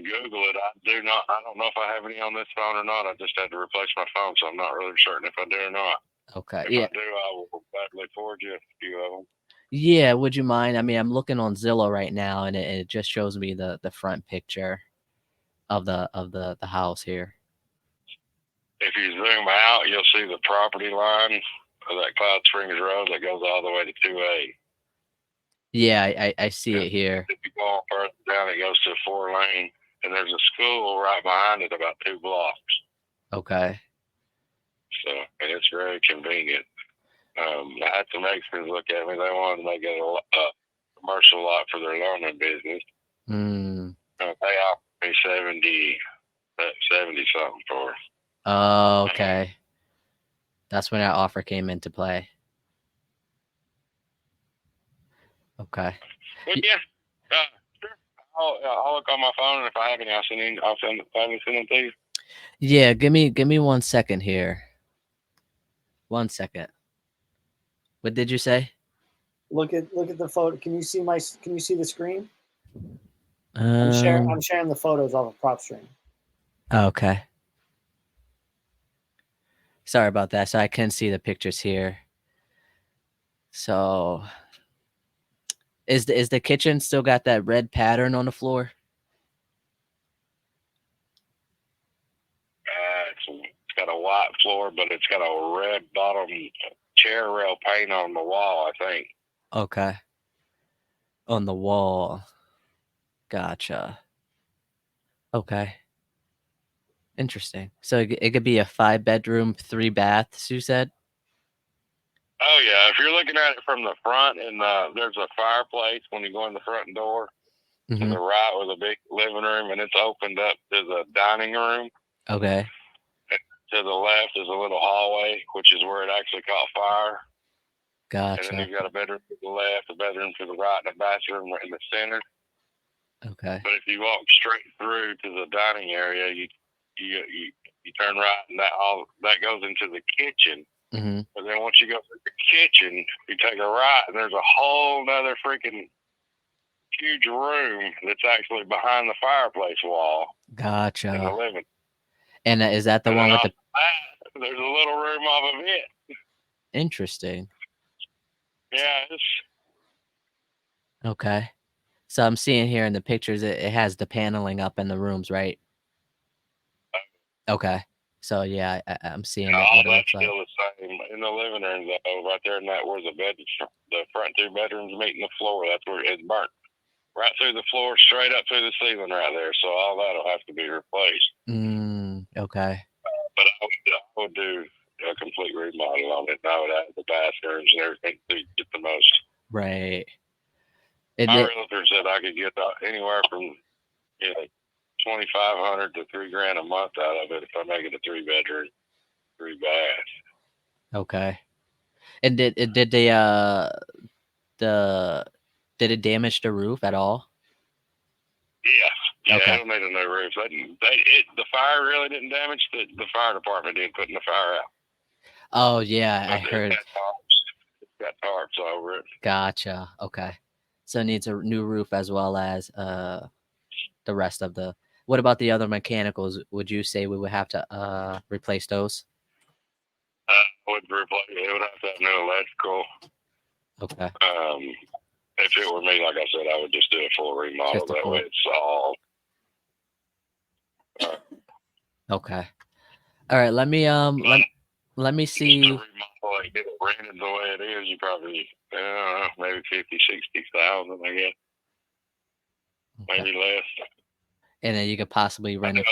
Google it. I don't know if I have any on this phone or not. I just had to replace my phone, so I'm not really certain if I do or not. Okay. If Yeah. I do, I will gladly forward you a few of them. Yeah. Would you mind? I mean, I'm looking on Zillow right now, and it just shows me the front picture of the house here. If you zoom out, you'll see the property line of that Cloud Springs Road that goes all the way to 2A. Yeah, I see it here. If you go on further down, it goes to 4-lane, and there's a school right behind it about 2 blocks. Okay. So, and it's very convenient. I had some extras look at me. They wanted to make it a commercial lot for their learning business. They offered me 70 something for it. Oh, okay. That's when that offer came into play. Okay. But yeah, sure. I'll look on my phone, and if I have any, I'll send them to you. Yeah, give me 1 second here. 1 second. What did you say? Look at the photo. Can you see the screen? I'm sharing the photos off of prop stream. Okay. Sorry about that. So I can see the pictures here. So is the kitchen still got that red pattern on the floor? It's got a white floor, but it's got a red bottom chair rail paint on the wall, I think. Okay. On the wall. Gotcha. Okay. Interesting. So it could be a 5-bedroom, 3 baths, you said? Oh yeah, if you're looking at it from the front, and there's a fireplace when you go in the front door. To the right with a big living room, and it's opened up to the dining room. Okay. To the left is a little hallway, which is where it actually caught fire. Gotcha. And then you've got a bedroom to the left, a bedroom to the right, and a bathroom in the center. Okay. But if you walk straight through to the dining area, you turn right, and that goes into the kitchen. But then once you go to the kitchen, you take a right, and there's a whole other freaking huge room that's actually behind the fireplace wall. Gotcha. In the living. And is that the one with the? There's a little room off of it. Interesting. Yeah. Okay. So I'm seeing here in the pictures it has the paneling up in the rooms, right? Okay. So yeah, I'm seeing it. All What it that's looks like. still the same in the living room, though. Right there, and that where the front 2 bedrooms meeting the floor. That's where it's burnt right through the floor, straight up through the ceiling, right there. So all that'll have to be replaced. Okay. But I would do a complete remodel on it. I would add the bathrooms and everything to get the most. Right. My realtor said I could get anywhere from $2,500 to $3,000 a month out of it if I make it a 3-bedroom, 3 bath. Okay. And did it damage the roof at all? Yeah, Okay. it'll need a new roof. The fire really didn't damage the fire department did putting the fire out. Oh yeah, I heard. It's got tarps over it. Gotcha. Okay. So it needs a new roof as well as the rest of the. What about the other mechanicals? Would you say we would have to replace those? It would have to have new electrical. Okay. If it were me, like I said, I would just do a full remodel. That way it's all. Okay. All right. Let me let me see. Just to remodel it, get it rented the way it is, you probably maybe 50,000-60,000, I guess. Okay. Maybe less. And then you could possibly rent it.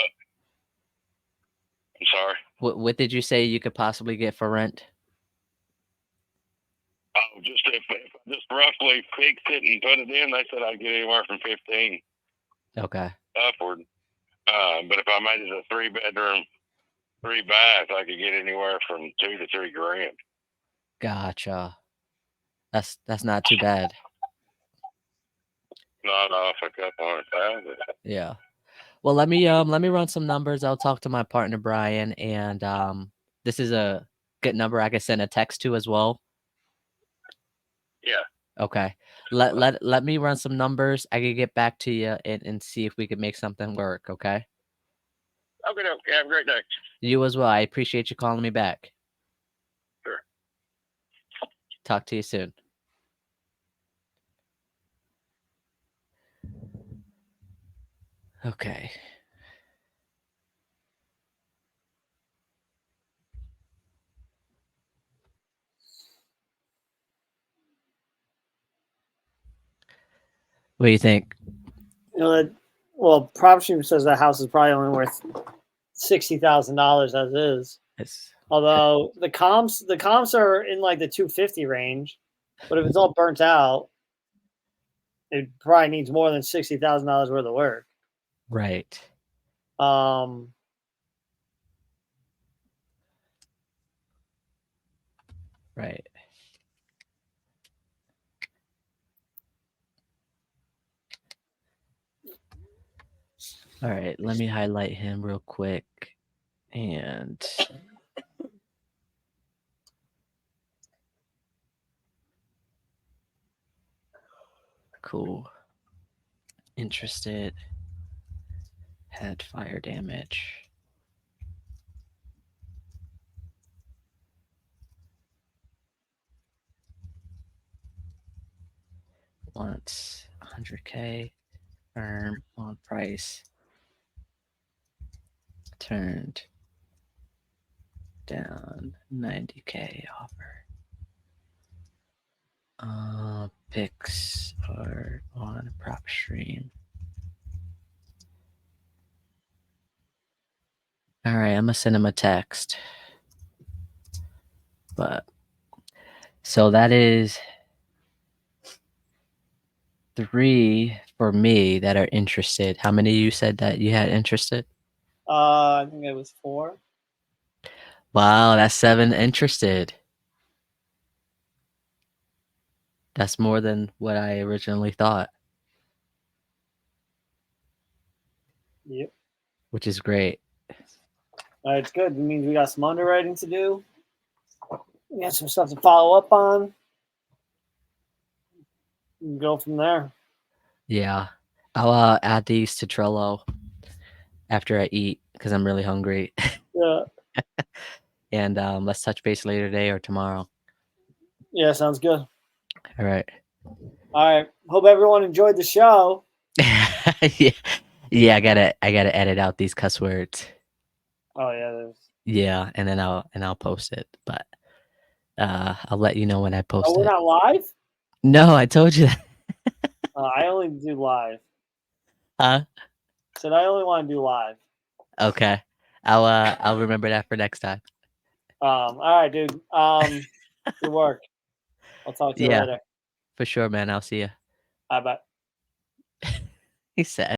I'm sorry. What did you say you could possibly get for rent? Oh, just if I just roughly fixed it and put it in, they said I'd get anywhere from 15. Okay. Upward. But if I made it a 3-bedroom, 3 bath, I could get anywhere from $2,000 to $3,000. Gotcha. That's not too bad. Not off a couple $100,000. Yeah. Well, let me run some numbers. I'll talk to my partner Brian, and this is a good number I can send a text to as well. Yeah. Okay. Let me run some numbers. I can get back to you and see if we can make something work. Okay. Okay. Have a great day. You as well. I appreciate you calling me back. Sure. Talk to you soon. Okay. What do you think? Well, PropStream says that house is probably only worth $60,000 as is. It's, Although the comps are in like the 250 range, but if it's all burnt out, it probably needs more than $60,000 worth of work. right. Right. All right, let me highlight him real quick. And cool. Interested. Had fire damage. Wants 100K. Firm on price. Turned down 90K offer. Pics are on PropStream. All right, I'm gonna send him a text. But so that is 3 for me that are interested. How many you said that you had interested? I think it was 4. Wow, that's 7 interested. That's more than what I originally thought. Yep. Which is great. It's good. It means we got some underwriting to do. We got some stuff to follow up on. We can go from there. Yeah. I'll add these to Trello after I eat because I'm really hungry. Yeah. And let's touch base later today or tomorrow. Yeah, sounds good. All right. All right. Hope everyone enjoyed the show. Yeah, I gotta edit out these cuss words. Oh yeah. Yeah, and then I'll post it. But I'll let you know when I post Oh, we're it. not live? No, I told you that. I only do live. Huh? Said I only want to do live. Okay. I'll remember that for next time. All right, dude. Good work. I'll talk to you Yeah, later. for sure, man. I'll see you. Bye bye. He said.